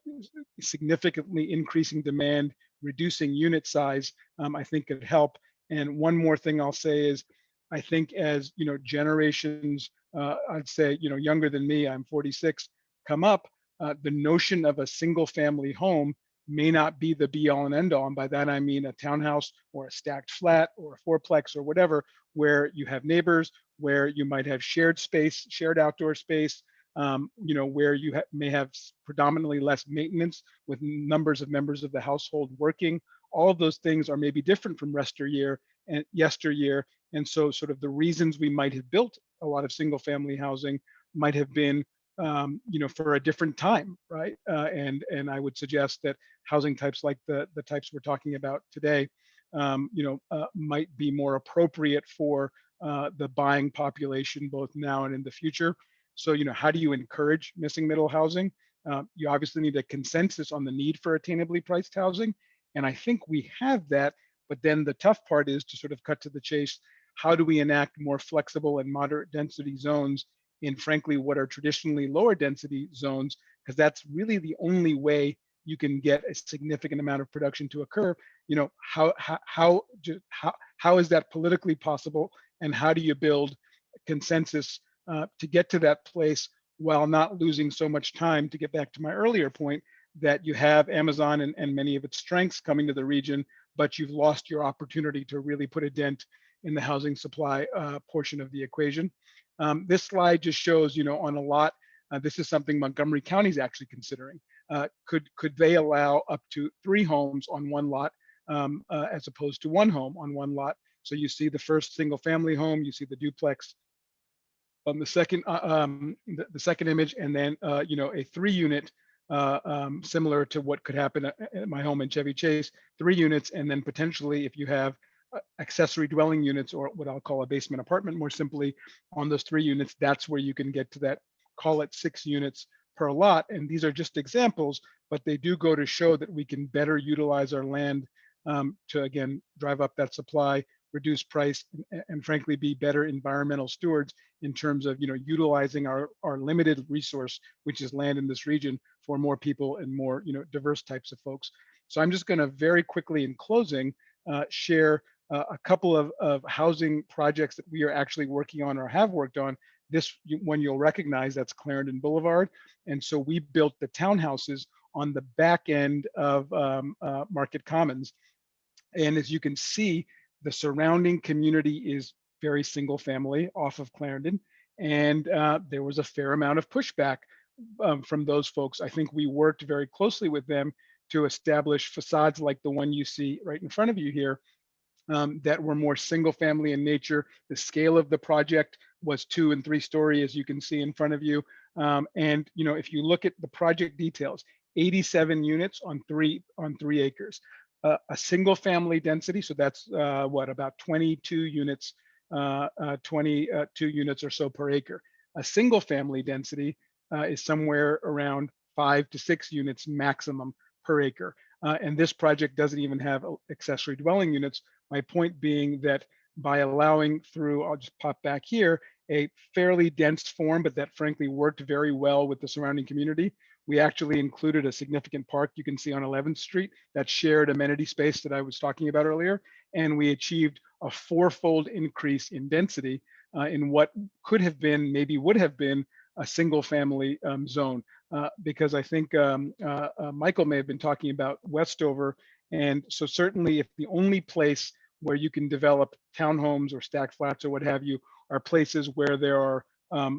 [SPEAKER 4] significantly increasing demand, reducing unit size, I think could help. And one more thing I'll say is, I think as generations, I'd say younger than me, I'm 46, come up, the notion of a single family home may not be the be all and end all. And by that, I mean a townhouse or a stacked flat or a fourplex or whatever, where you have neighbors, where you might have shared space, shared outdoor space, where you may have predominantly less maintenance with numbers of members of the household working. All of those things are maybe different from yesteryear. And so sort of the reasons we might have built a lot of single family housing might have been for a different time, right? And I would suggest that housing types like the types we're talking about today, might be more appropriate for the buying population both now and in the future. So, how do you encourage missing middle housing? You obviously need a consensus on the need for attainably priced housing. And I think we have that, but then the tough part is to sort of cut to the chase. How do we enact more flexible and moderate density zones in, frankly, what are traditionally lower density zones? Because that's really the only way you can get a significant amount of production to occur. How is that politically possible? And how do you build consensus to get to that place while not losing so much time, to get back to my earlier point, that you have Amazon and many of its strengths coming to the region, but you've lost your opportunity to really put a dent in the housing supply portion of the equation. This slide just shows, on a lot, this is something Montgomery County is actually considering. Could they allow up to 3 homes on one lot as opposed to 1 home on one lot? So you see the first single family home, you see the duplex on the second the second image, and then a 3-unit similar to what could happen at my home in Chevy Chase, 3 units, and then potentially if you have accessory dwelling units, or what I'll call a basement apartment more simply, on those 3 units, that's where you can get to that, call it 6 units per lot. And these are just examples, but they do go to show that we can better utilize our land to, again, drive up that supply, reduce price, and frankly, be better environmental stewards in terms of, utilizing our limited resource, which is land in this region, for more people and more, diverse types of folks. So I'm just going to very quickly, in closing, share a couple of housing projects that we are actually working on or have worked on. This one you'll recognize, that's Clarendon Boulevard. And so we built the townhouses on the back end of Market Commons. And as you can see, the surrounding community is very single family off of Clarendon. And there was a fair amount of pushback from those folks. I think we worked very closely with them to establish facades like the one you see right in front of you here, that were more single family in nature. The scale of the project was 2 and 3 story, as you can see in front of you. And if you look at the project details, 87 units on 3 acres. A single family density, so that's about 22 units, 22 units or so per acre. A single family density is somewhere around 5 to 6 units maximum per acre. And this project doesn't even have accessory dwelling units. My point being that by allowing through, I'll just pop back here, a fairly dense form, but that frankly worked very well with the surrounding community. We actually included a significant park you can see on 11th Street, that shared amenity space that I was talking about earlier. And we achieved a 4-fold increase in density in what could have been, maybe would have been, a single family zone. Because I think Michael may have been talking about Westover. And so certainly if the only place where you can develop townhomes or stacked flats or what have you are places where there are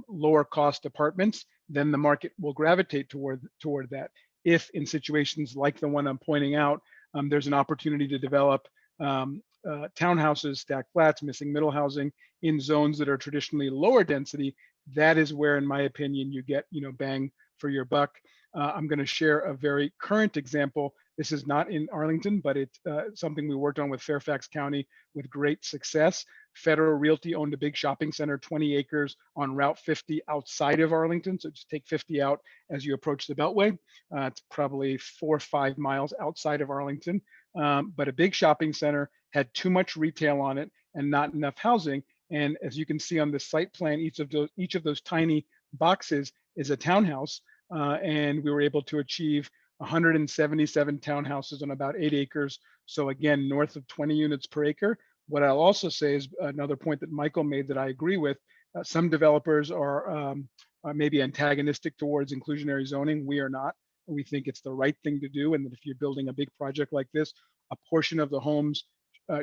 [SPEAKER 4] lower cost apartments, then the market will gravitate toward that. If in situations like the one I'm pointing out, there's an opportunity to develop townhouses, stacked flats, missing middle housing in zones that are traditionally lower density, that is where, in my opinion, you get bang for your buck. I'm going to share a very current example. This is not in Arlington, but it's something we worked on with Fairfax County with great success. Federal Realty owned a big shopping center, 20 acres on Route 50 outside of Arlington. So just take 50 out as you approach the Beltway. It's probably 4 or 5 miles outside of Arlington, but a big shopping center, had too much retail on it and not enough housing. And as you can see on the site plan, each of those tiny boxes is a townhouse. And we were able to achieve 177 townhouses on about 8 acres. So again, north of 20 units per acre. What I'll also say is another point that Michael made that I agree with. Some developers are maybe antagonistic towards inclusionary zoning. We are not. We think it's the right thing to do. And that if you're building a big project like this, a portion of the homes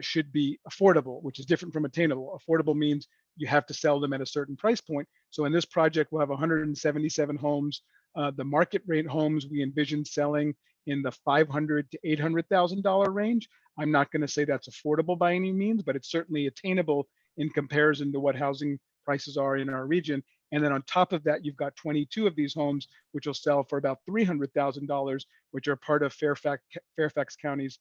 [SPEAKER 4] should be affordable, which is different from attainable. Affordable means you have to sell them at a certain price point. So in this project, we'll have 177 homes. The market rate homes we envision selling in the $500,000 to $800,000 range. I'm not going to say that's affordable by any means, but it's certainly attainable in comparison to what housing prices are in our region. And then on top of that, you've got 22 of these homes, which will sell for about $300,000, which are part of Fairfax County's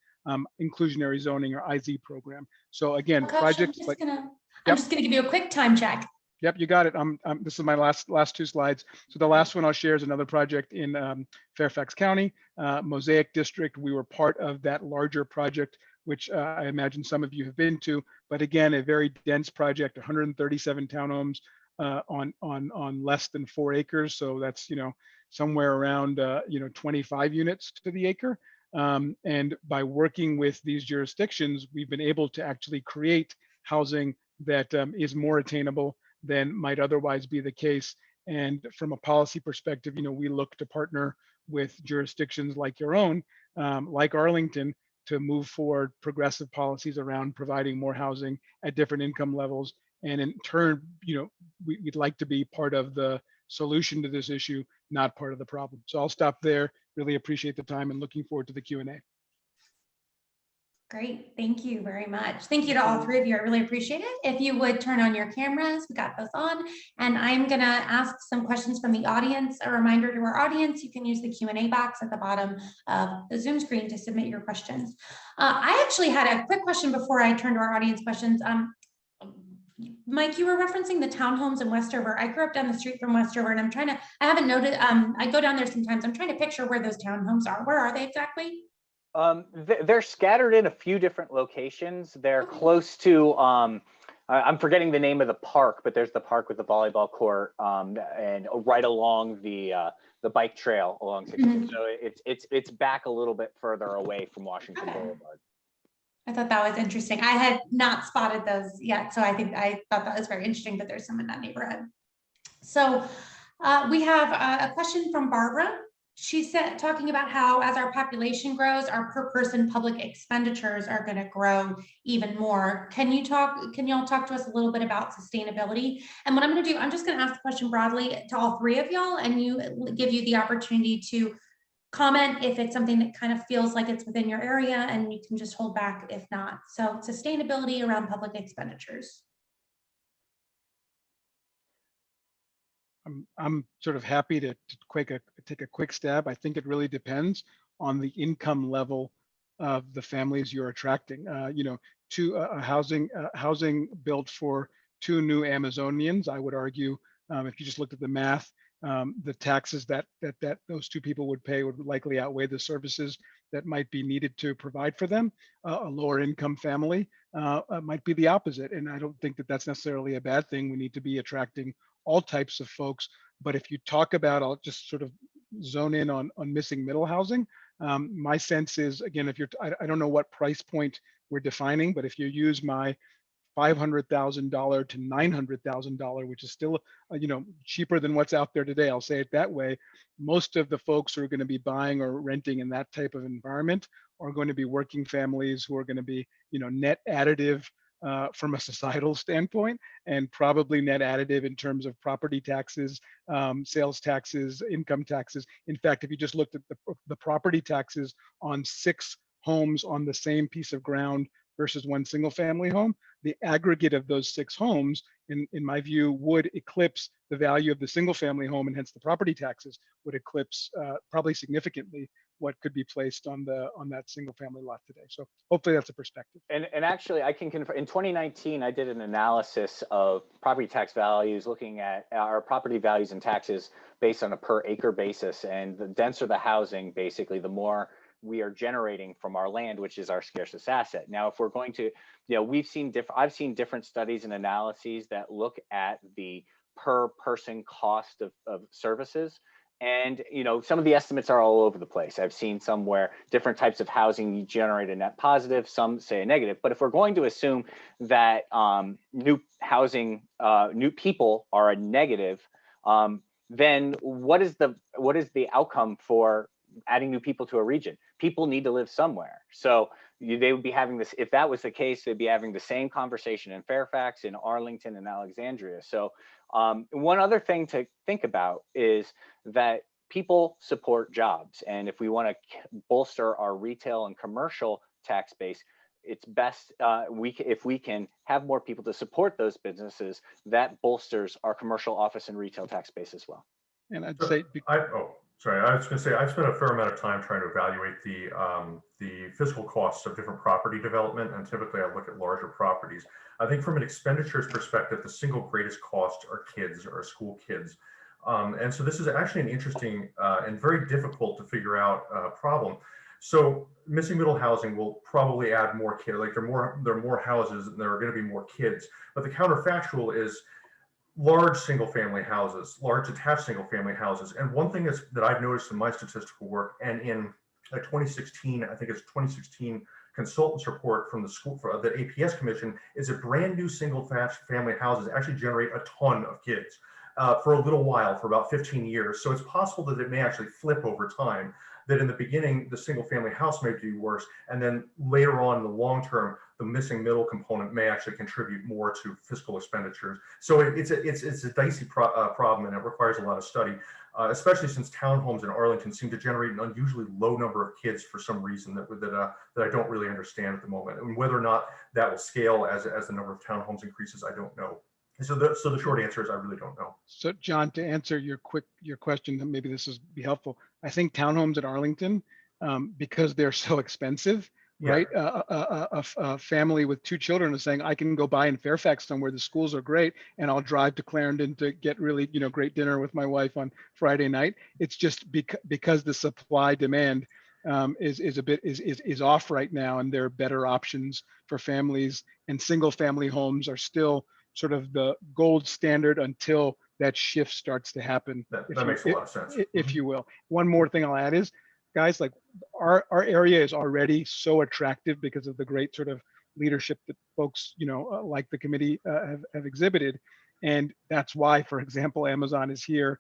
[SPEAKER 4] inclusionary zoning or IZ program. So again,
[SPEAKER 1] Akash,
[SPEAKER 4] projects like,
[SPEAKER 1] I'm just gonna give you a quick time check.
[SPEAKER 4] Yep, you got it. This is my last 2 slides. So the last one I'll share is another project in Fairfax County, Mosaic District. We were part of that larger project, which I imagine some of you have been to. But again, a very dense project, 137 townhomes on less than 4 acres. So that's somewhere around 25 units to the acre. And by working with these jurisdictions, we've been able to actually create housing that is more attainable than might otherwise be the case. And from a policy perspective, we look to partner with jurisdictions like your own, like Arlington, to move forward progressive policies around providing more housing at different income levels. And in turn, we'd like to be part of the solution to this issue, not part of the problem. So I'll stop there. Really appreciate the time and looking forward to the Q&A.
[SPEAKER 1] Great, thank you very much. Thank you to all three of you, I really appreciate it. If you would turn on your cameras, we got those on, and I'm gonna ask some questions from the audience. A reminder to our audience, you can use the Q&A box at the bottom of the Zoom screen to submit your questions. I actually had a quick question before I turn to our audience questions. Mike, you were referencing the townhomes in Westover. I grew up down the street from Westover, and I haven't noted, I go down there sometimes. I'm trying to picture where those townhomes are. Where are they exactly?
[SPEAKER 3] They're scattered in a few different locations. They're close to, I'm forgetting the name of the park, but there's the park with the volleyball court, and right along the bike trail along 16. So it's back a little bit further away from Washington Boulevard.
[SPEAKER 1] I thought that was interesting. I had not spotted those yet, so I thought that was very interesting that there's some in that neighborhood. So we have a question from Barbara. She said, talking about how as our population grows, our per person public expenditures are going to grow even more. Can you all talk to us a little bit about sustainability? And what I'm going to do, I'm just going to ask the question broadly to all three of y'all, and give you the opportunity to comment if it's something that kind of feels like it's within your area, and you can just hold back if not. So sustainability around public expenditures.
[SPEAKER 4] I'm sort of happy to take a quick stab. I think it really depends on the income level of the families you're attracting. To housing built for 2 new Amazonians, I would argue, if you just looked at the math, the taxes that those 2 people would pay would likely outweigh the services that might be needed to provide for them. A lower income family might be the opposite, and I don't think that that's necessarily a bad thing. We need to be attracting all types of folks. But if you talk about, I'll just sort of zone in on missing middle housing. My sense is, again, I don't know what price point we're defining, but if you use my $500,000 to $900,000, which is still, cheaper than what's out there today, I'll say it that way. Most of the folks who are going to be buying or renting in that type of environment are going to be working families who are going to be, net additive from a societal standpoint, and probably net additive in terms of property taxes, sales taxes, income taxes. In fact, if you just looked at the property taxes on 6 homes on the same piece of ground versus 1 single family home, the aggregate of those 6 homes, in my view, would eclipse the value of the single family home, and hence the property taxes would eclipse probably significantly what could be placed on that single family lot today. So hopefully that's a perspective.
[SPEAKER 3] And actually, I can confirm, in 2019, I did an analysis of property tax values, looking at our property values and taxes based on a per acre basis. And the denser the housing, basically, the more we are generating from our land, which is our scarcest asset. Now, if we're going to, I've seen different studies and analyses that look at the per person cost of services. And, some of the estimates are all over the place. I've seen some where different types of housing you generate a net positive, some say a negative. But if we're going to assume that new housing, new people are a negative, then what is the outcome for adding new people to a region? People need to live somewhere. So they would be having this, if that was the case, they'd be having the same conversation in Fairfax, in Arlington, and Alexandria. So one other thing to think about is that people support jobs. And if we want to bolster our retail and commercial tax base, it's best if we can have more people to support those businesses, that bolsters our commercial, office, and retail tax base as well.
[SPEAKER 4] And I'd say,
[SPEAKER 2] sorry, I was going to say, I've spent a fair amount of time trying to evaluate the fiscal costs of different property development, and typically I look at larger properties. I think from an expenditures perspective, the single greatest cost are kids, or school kids. And so this is actually an interesting and very difficult to figure out problem. So missing middle housing will probably add more kids, like there are more houses and there are going to be more kids. But the counterfactual is large single family houses, large attached single family houses. And one thing that I've noticed in my statistical work, and in a 2016, I think it's 2016 consultants report from the APS commission, is that brand new single family houses actually generate a ton of kids. for a little while, for about 15 years. So it's possible that it may actually flip over time, that in the beginning, the single family house may do worse. And then later on in the long term, the missing middle component may actually contribute more to fiscal expenditures. So it's a dicey problem, and it requires a lot of study, especially since townhomes in Arlington seem to generate an unusually low number of kids for some reason that I don't really understand at the moment. And whether or not that will scale as the number of townhomes increases, I don't know. So the short answer is I really don't know.
[SPEAKER 4] So John, to answer your question, maybe this is be helpful. I think townhomes in Arlington, because they're so expensive,
[SPEAKER 2] Yeah.
[SPEAKER 4] right? A family with 2 children is saying, I can go buy in Fairfax somewhere, the schools are great, and I'll drive to Clarendon to get really, great dinner with my wife on Friday night. It's just because the supply demand is off right now, and there are better options for families, and single family homes are still sort of the gold standard until that shift starts to happen.
[SPEAKER 2] That makes a lot of sense.
[SPEAKER 4] If you will. One more thing I'll add is, guys, like our area is already so attractive because of the great sort of leadership that folks, like the committee have exhibited. And that's why, for example, Amazon is here.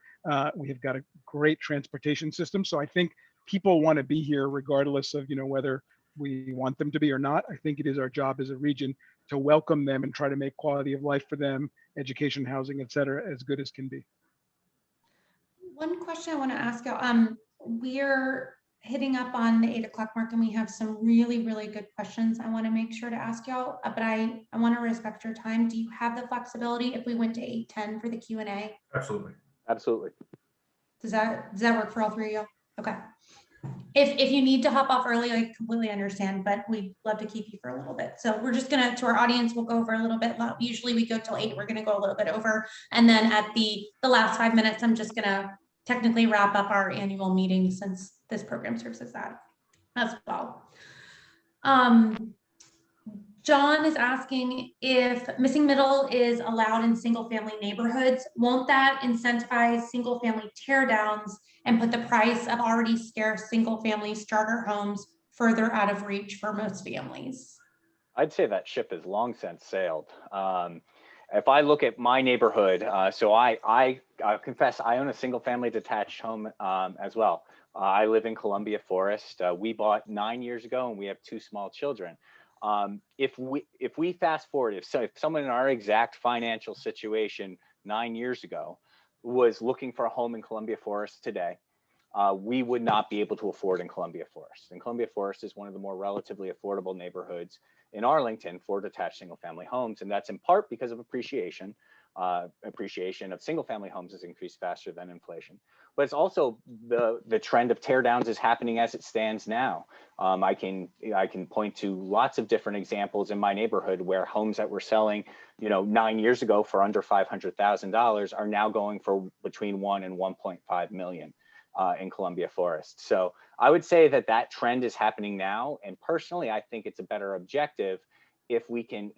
[SPEAKER 4] We have got a great transportation system. So I think people want to be here regardless of, whether we want them to be or not. I think it is our job as a region to welcome them and try to make quality of life for them, education, housing, et cetera, as good as can be.
[SPEAKER 1] One question I want to ask y'all, we're hitting up on the 8 o'clock mark, and we have some really, really good questions I want to make sure to ask y'all, but I want to respect your time. Do you have the flexibility if we went to 8:10 for the Q&A?
[SPEAKER 2] Absolutely.
[SPEAKER 3] Absolutely.
[SPEAKER 1] Does that work for all 3 of y'all? Okay. If you need to hop off early, I completely understand, but we'd love to keep you for a little bit. So we're just to our audience, we'll go over a little bit. Usually we go till 8, we're gonna go a little bit over. And then at the last 5 minutes, I'm just gonna technically wrap up our annual meeting, since this program serves as that as well. John is asking if missing middle is allowed in single family neighborhoods, won't that incentivize single family tear downs and put the price of already scarce single family starter homes further out of reach for most families?
[SPEAKER 3] I'd say that ship has long since sailed. If I look at my neighborhood, so I confess I own a single family detached home as well. I live in Columbia Forest. We bought 9 years ago, and we have 2 small children. If we fast forward, if someone in our exact financial situation 9 years ago was looking for a home in Columbia Forest today, we would not be able to afford in Columbia Forest. And Columbia Forest is one of the more relatively affordable neighborhoods in Arlington for detached single family homes. And that's in part because of appreciation. Appreciation of single family homes has increased faster than inflation. But it's also the trend of tear downs is happening as it stands now. I can point to lots of different examples in my neighborhood where homes that were selling 9 years ago for under $500,000 are now going for between 1 and 1.5 million in Columbia Forest. So I would say that trend is happening now. And personally, I think it's a better objective if we can,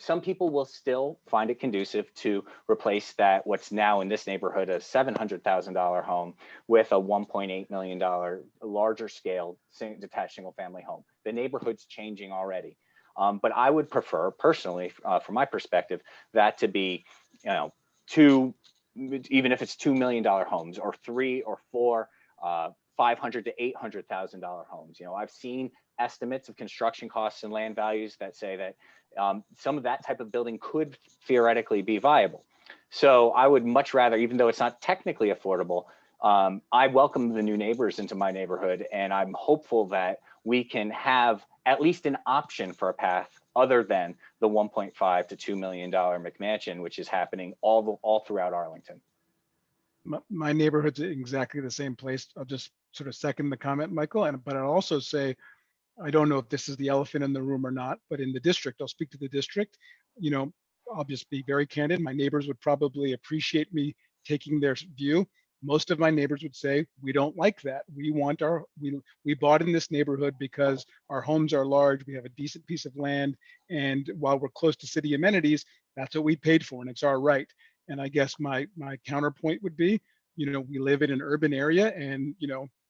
[SPEAKER 3] some people will still find it conducive to replace that what's now in this neighborhood a $700,000 home with a $1.8 million larger scale detached single family home. The neighborhood's changing already. But I would prefer personally, from my perspective, that to be, even if it's $2 million homes or 3 or 4, $500,000 to $800,000 homes. I've seen estimates of construction costs and land values that say that some of that type of building could theoretically be viable. So I would much rather, even though it's not technically affordable, I welcome the new neighbors into my neighborhood, and I'm hopeful that we can have at least an option for a path other than the $1.5 to $2 million McMansion, which is happening all throughout Arlington.
[SPEAKER 4] My neighborhood's exactly the same place. I'll just sort of second the comment, Michael, but I'll also say, I don't know if this is the elephant in the room or not, but in the district, I'll speak to the district. I'll just be very candid. My neighbors would probably appreciate me taking their view. Most of my neighbors would say, we don't like that. We bought in this neighborhood because our homes are large. We have a decent piece of land. And while we're close to city amenities, that's what we paid for, and it's our right. And I guess my counterpoint would be, we live in an urban area, and,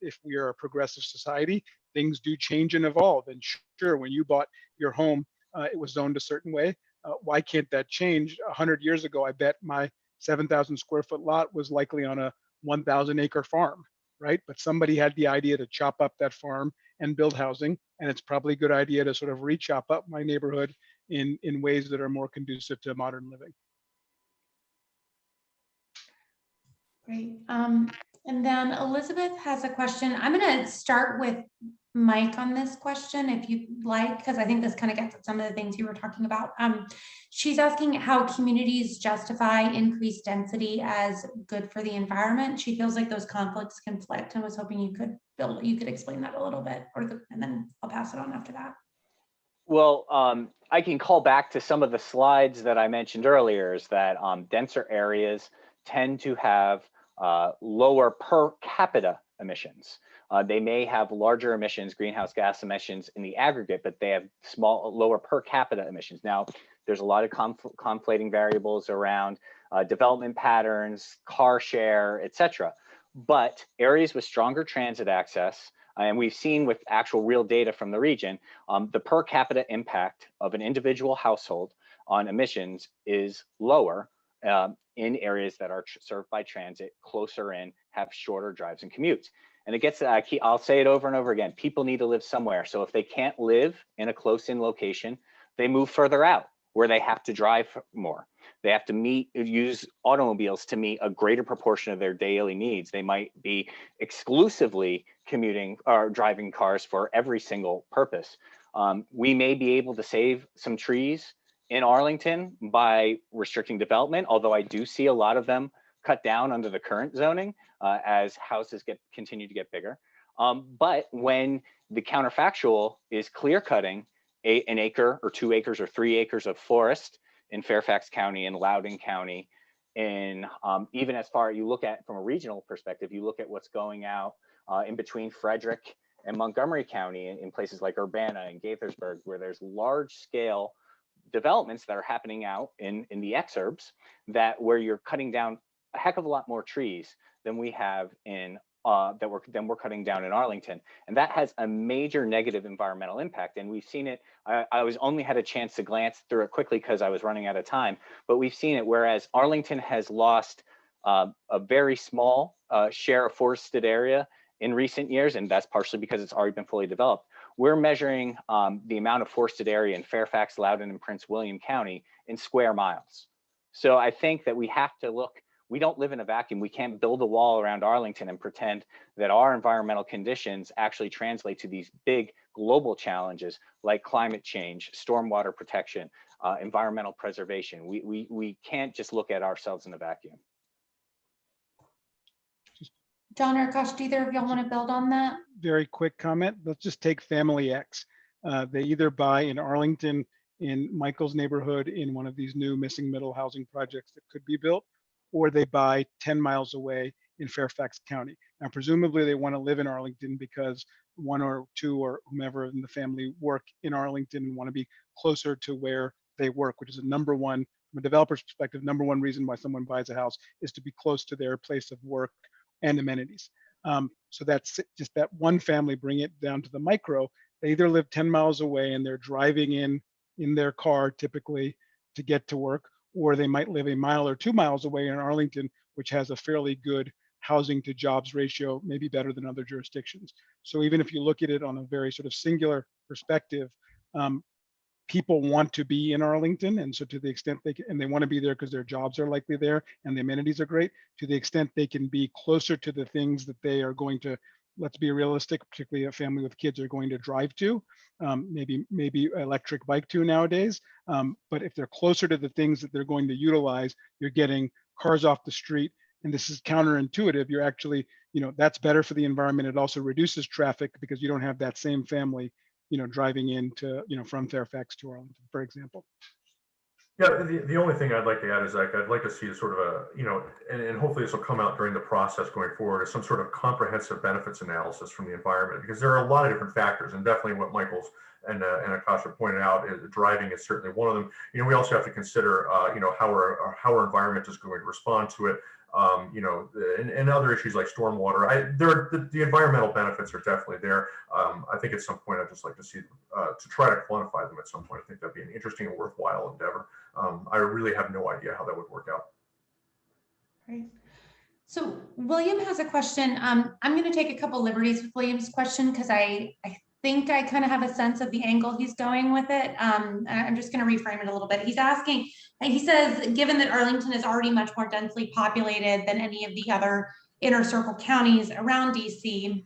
[SPEAKER 4] if we are a progressive society, things do change and evolve. And sure, when you bought your home, it was zoned a certain way. Why can't that change? 100 years ago, I bet my 7,000 square foot lot was likely on a 1,000 acre farm, right? But somebody had the idea to chop up that farm and build housing. And it's probably a good idea to sort of re-chop up my neighborhood in ways that are more conducive to modern living.
[SPEAKER 1] Great. And then Elizabeth has a question. I'm going to start with Mike on this question, if you'd like, because I think this kind of gets at some of the things you were talking about. She's asking how communities justify increased density as good for the environment. She feels like those conflicts conflict, and was hoping you could explain that a little bit, and then I'll pass it on after that.
[SPEAKER 3] Well, I can call back to some of the slides that I mentioned earlier, is that denser areas tend to have lower per capita emissions. They may have larger emissions, greenhouse gas emissions in the aggregate, but they have lower per capita emissions. Now, there's a lot of conflating variables around development patterns, car share, et cetera. But areas with stronger transit access, and we've seen with actual real data from the region, the per capita impact of an individual household on emissions is lower in areas that are served by transit, closer in, have shorter drives and commutes. And it gets, I'll say it over and over again, people need to live somewhere. So if they can't live in a close-in location, they move further out where they have to drive more. They have to use automobiles to meet a greater proportion of their daily needs. They might be exclusively commuting or driving cars for every single purpose. We may be able to save some trees in Arlington by restricting development, although I do see a lot of them cut down under the current zoning as houses continue to get bigger. But when the counterfactual is clear cutting an acre or 2 acres or 3 acres of forest in Fairfax County and Loudoun County, and even as far as you look at from a regional perspective, you look at what's going out in between Frederick and Montgomery County in places like Urbana and Gaithersburg, where there's large scale developments that are happening out in the exurbs, where you're cutting down a heck of a lot more trees than we have in we're cutting down in Arlington. And that has a major negative environmental impact. And we've seen it, I only had a chance to glance through it quickly because I was running out of time, but we've seen it, whereas Arlington has lost a very small share of forested area in recent years, and that's partially because it's already been fully developed. We're measuring the amount of forested area in Fairfax, Loudoun, and Prince William County in square miles. So I think that we have to look, we don't live in a vacuum. We can't build a wall around Arlington and pretend that our environmental conditions actually translate to these big global challenges like climate change, stormwater protection, environmental preservation. We can't just look at ourselves in a vacuum.
[SPEAKER 1] John or Akash, do either of y'all want to build on that?
[SPEAKER 4] Very quick comment. Let's just take Family X. They either buy in Arlington, in Michael's neighborhood, in one of these new missing middle housing projects that could be built, or they buy 10 miles away in Fairfax County. Now, presumably they want to live in Arlington because one or two or whomever in the family work in Arlington and want to be closer to where they work, which is a number one, from a developer's perspective, number one reason why someone buys a house is to be close to their place of work and amenities. So that's just that one family. Bring it down to the micro. They either live 10 miles away and they're driving in their car typically to get to work, or they might live a mile or 2 miles away in Arlington, which has a fairly good housing to jobs ratio, maybe better than other jurisdictions. So even if you look at it on a very sort of singular perspective, people want to be in Arlington. And so to the extent they can, and they want to be there because their jobs are likely there and the amenities are great, to the extent they can be closer to the things that they are going to, let's be realistic, particularly a family with kids are going to drive to, maybe electric bike to nowadays. But if they're closer to the things that they're going to utilize, you're getting cars off the street. And this is counterintuitive. You're actually, that's better for the environment. It also reduces traffic because you don't have that same family, driving into, from Fairfax to Arlington, for example.
[SPEAKER 2] Yeah, the only thing I'd like to add is like I'd like to see sort of a, and hopefully this will come out during the process going forward, is some sort of comprehensive benefits analysis from the environment, because there are a lot of different factors, and definitely what Michael's and Akasha pointed out, driving is certainly one of them. We also have to consider, how our environment is going to respond to it. And other issues like stormwater. The environmental benefits are definitely there. I think at some point I'd just like to see to try to quantify them at some point. I think that'd be an interesting and worthwhile endeavor. I really have no idea how that would work out.
[SPEAKER 1] Great. So William has a question. I'm going to take a couple liberties with William's question because I think I kind of have a sense of the angle he's going with it. I'm just going to reframe it a little bit. He's asking, and he says, given that Arlington is already much more densely populated than any of the other inner circle counties around DC,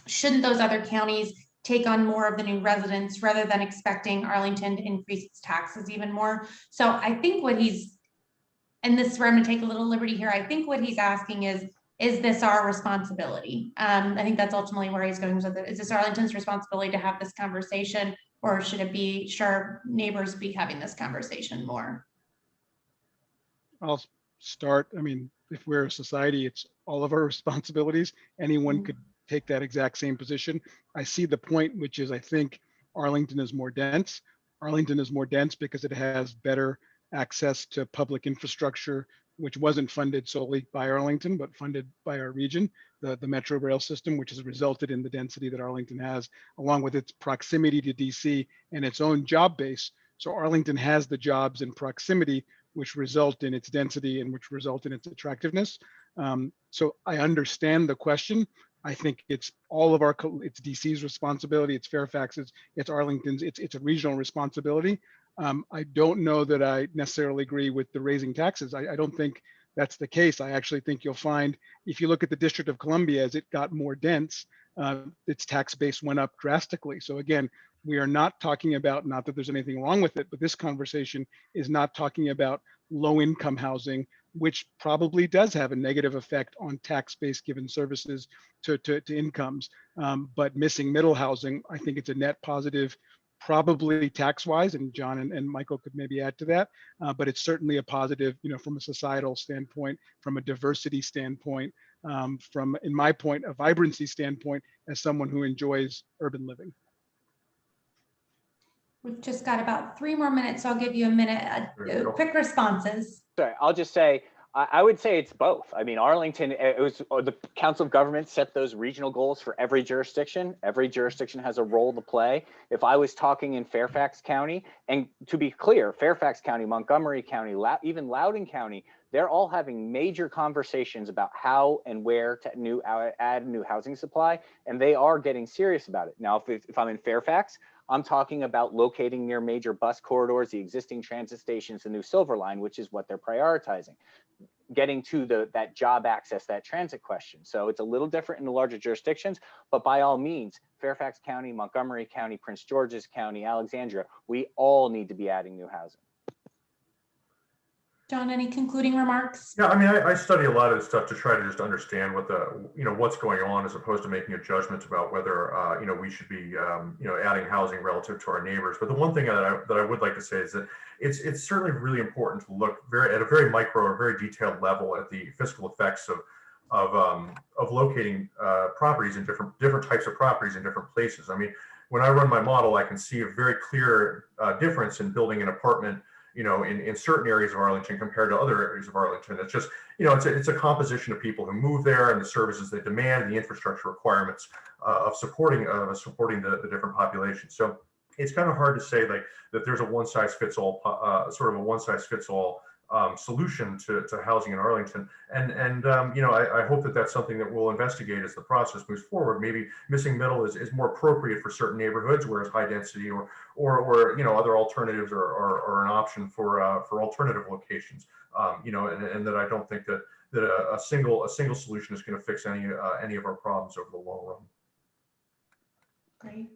[SPEAKER 1] shouldn't those other counties take on more of the new residents rather than expecting Arlington to increase its taxes even more? So I think what he's, and this is where I'm going to take a little liberty here. I think what he's asking is this our responsibility? I think that's ultimately where he's going with it. Is this Arlington's responsibility to have this conversation, or should it be, should our neighbors be having this conversation more?
[SPEAKER 4] I'll start. I mean, if we're a society, it's all of our responsibilities. Anyone could take that exact same position. I see the point, which is I think Arlington is more dense. Arlington is more dense because it has better access to public infrastructure, which wasn't funded solely by Arlington, but funded by our region, the Metro Rail system, which has resulted in the density that Arlington has, along with its proximity to DC and its own job base. So Arlington has the jobs in proximity, which result in its density and which result in its attractiveness. So I understand the question. I think it's all of our, it's DC's responsibility, it's Fairfax's, it's Arlington's, it's a regional responsibility. I don't know that I necessarily agree with the raising taxes. I don't think that's the case. I actually think you'll find, if you look at the District of Columbia, as it got more dense, its tax base went up drastically. So again, we are not talking about, not that there's anything wrong with it, but this conversation is not talking about low income housing, which probably does have a negative effect on tax base given services to incomes. But missing middle housing, I think it's a net positive, probably tax-wise, and John and Michael could maybe add to that, but it's certainly a positive, you know, from a societal standpoint, from a diversity standpoint, from, in my point, a vibrancy standpoint, as someone who enjoys urban living.
[SPEAKER 1] We've just got about 3 more minutes, so I'll give you a minute. Quick responses.
[SPEAKER 3] Sorry, I'll just say, I would say it's both. I mean, Arlington, it was the Council of Governments set those regional goals for every jurisdiction. Every jurisdiction has a role to play. If I was talking in Fairfax County, and to be clear, Fairfax County, Montgomery County, even Loudoun County, they're all having major conversations about how and where to add new housing supply, and they are getting serious about it. Now, if I'm in Fairfax, I'm talking about locating near major bus corridors, the existing transit stations, the new Silver Line, which is what they're prioritizing. Getting to that job access, that transit question. So it's a little different in the larger jurisdictions, but by all means, Fairfax County, Montgomery County, Prince George's County, Alexandria, we all need to be adding new housing.
[SPEAKER 1] John, any concluding remarks?
[SPEAKER 2] Yeah, I mean, I study a lot of this stuff to try to just understand what what's going on, as opposed to making a judgment about whether, we should be, adding housing relative to our neighbors. But the one thing that I would like to say is that it's certainly really important to look at a very micro or very detailed level at the fiscal effects of locating properties in different types of properties in different places. I mean, when I run my model, I can see a very clear difference in building an apartment, in certain areas of Arlington compared to other areas of Arlington. It's just, it's a composition of people who move there and the services they demand, and the infrastructure requirements of supporting the different populations. So it's kind of hard to say that there's a one size fits all solution to housing in Arlington. And I hope that that's something that we'll investigate as the process moves forward. Maybe missing middle is more appropriate for certain neighborhoods, whereas high density or other alternatives are an option for alternative locations. And that I don't think that a single solution is going to fix any of our problems over the long run.
[SPEAKER 1] Great.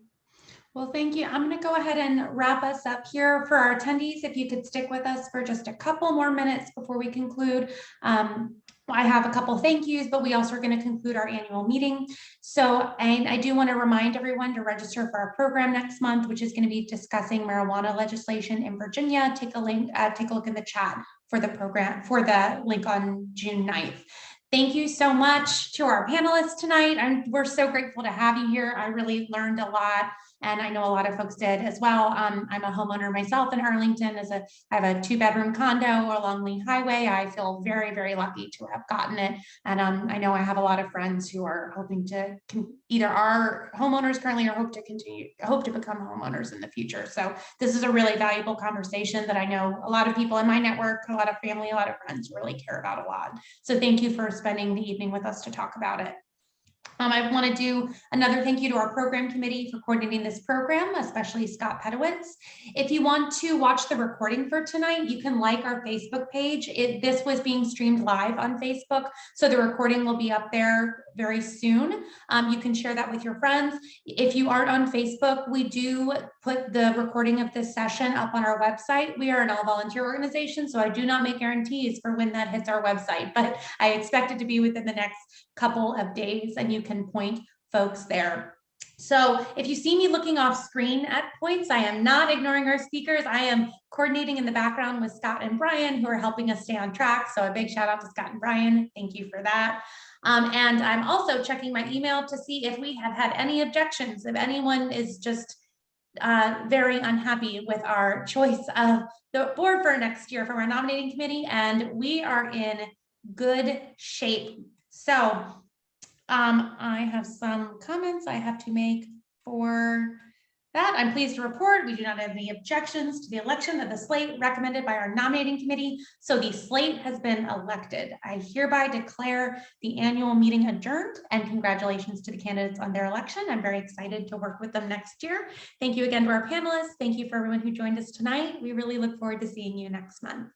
[SPEAKER 1] Well, thank you. I'm going to go ahead and wrap us up here. For our attendees, if you could stick with us for just a couple more minutes before we conclude. I have a couple thank yous, but we also are going to conclude our annual meeting. So, and I do want to remind everyone to register for our program next month, which is going to be discussing marijuana legislation in Virginia. Take a look in the chat for the program, for the link on June 9th. Thank you so much to our panelists tonight. We're so grateful to have you here. I really learned a lot. and I know a lot of folks did as well. I'm a homeowner myself in Arlington. I have a 2-bedroom condo along Lee Highway. I feel very, very lucky to have gotten it. And I know I have a lot of friends who are hoping to either are homeowners currently or hope to become homeowners in the future. So this is a really valuable conversation that I know a lot of people in my network, a lot of family, a lot of friends really care about a lot. So thank you for spending the evening with us to talk about it. I want to do another thank you to our program committee for coordinating this program, especially Scott Pedowitz. If you want to watch the recording for tonight, you can like our Facebook page. This was being streamed live on Facebook, so the recording will be up there very soon. You can share that with your friends. If you aren't on Facebook, we do put the recording of this session up on our website. We are an all-volunteer organization, so I do not make guarantees for when that hits our website, but I expect it to be within the next couple of days, and you can point folks there. So if you see me looking off screen at points, I am not ignoring our speakers. I am coordinating in the background with Scott and Brian, who are helping us stay on track. So a big shout out to Scott and Brian. Thank you for that. And I'm also checking my email to see if we have had any objections, if anyone is just very unhappy with our choice of the board for next year from our nominating committee, and we are in good shape. So I have some comments I have to make for that. I'm pleased to report we do not have any objections to the election of the slate recommended by our nominating committee. So the slate has been elected. I hereby declare the annual meeting adjourned, and congratulations to the candidates on their election. I'm very excited to work with them next year. Thank you again to our panelists. Thank you for everyone who joined us tonight. We really look forward to seeing you next month.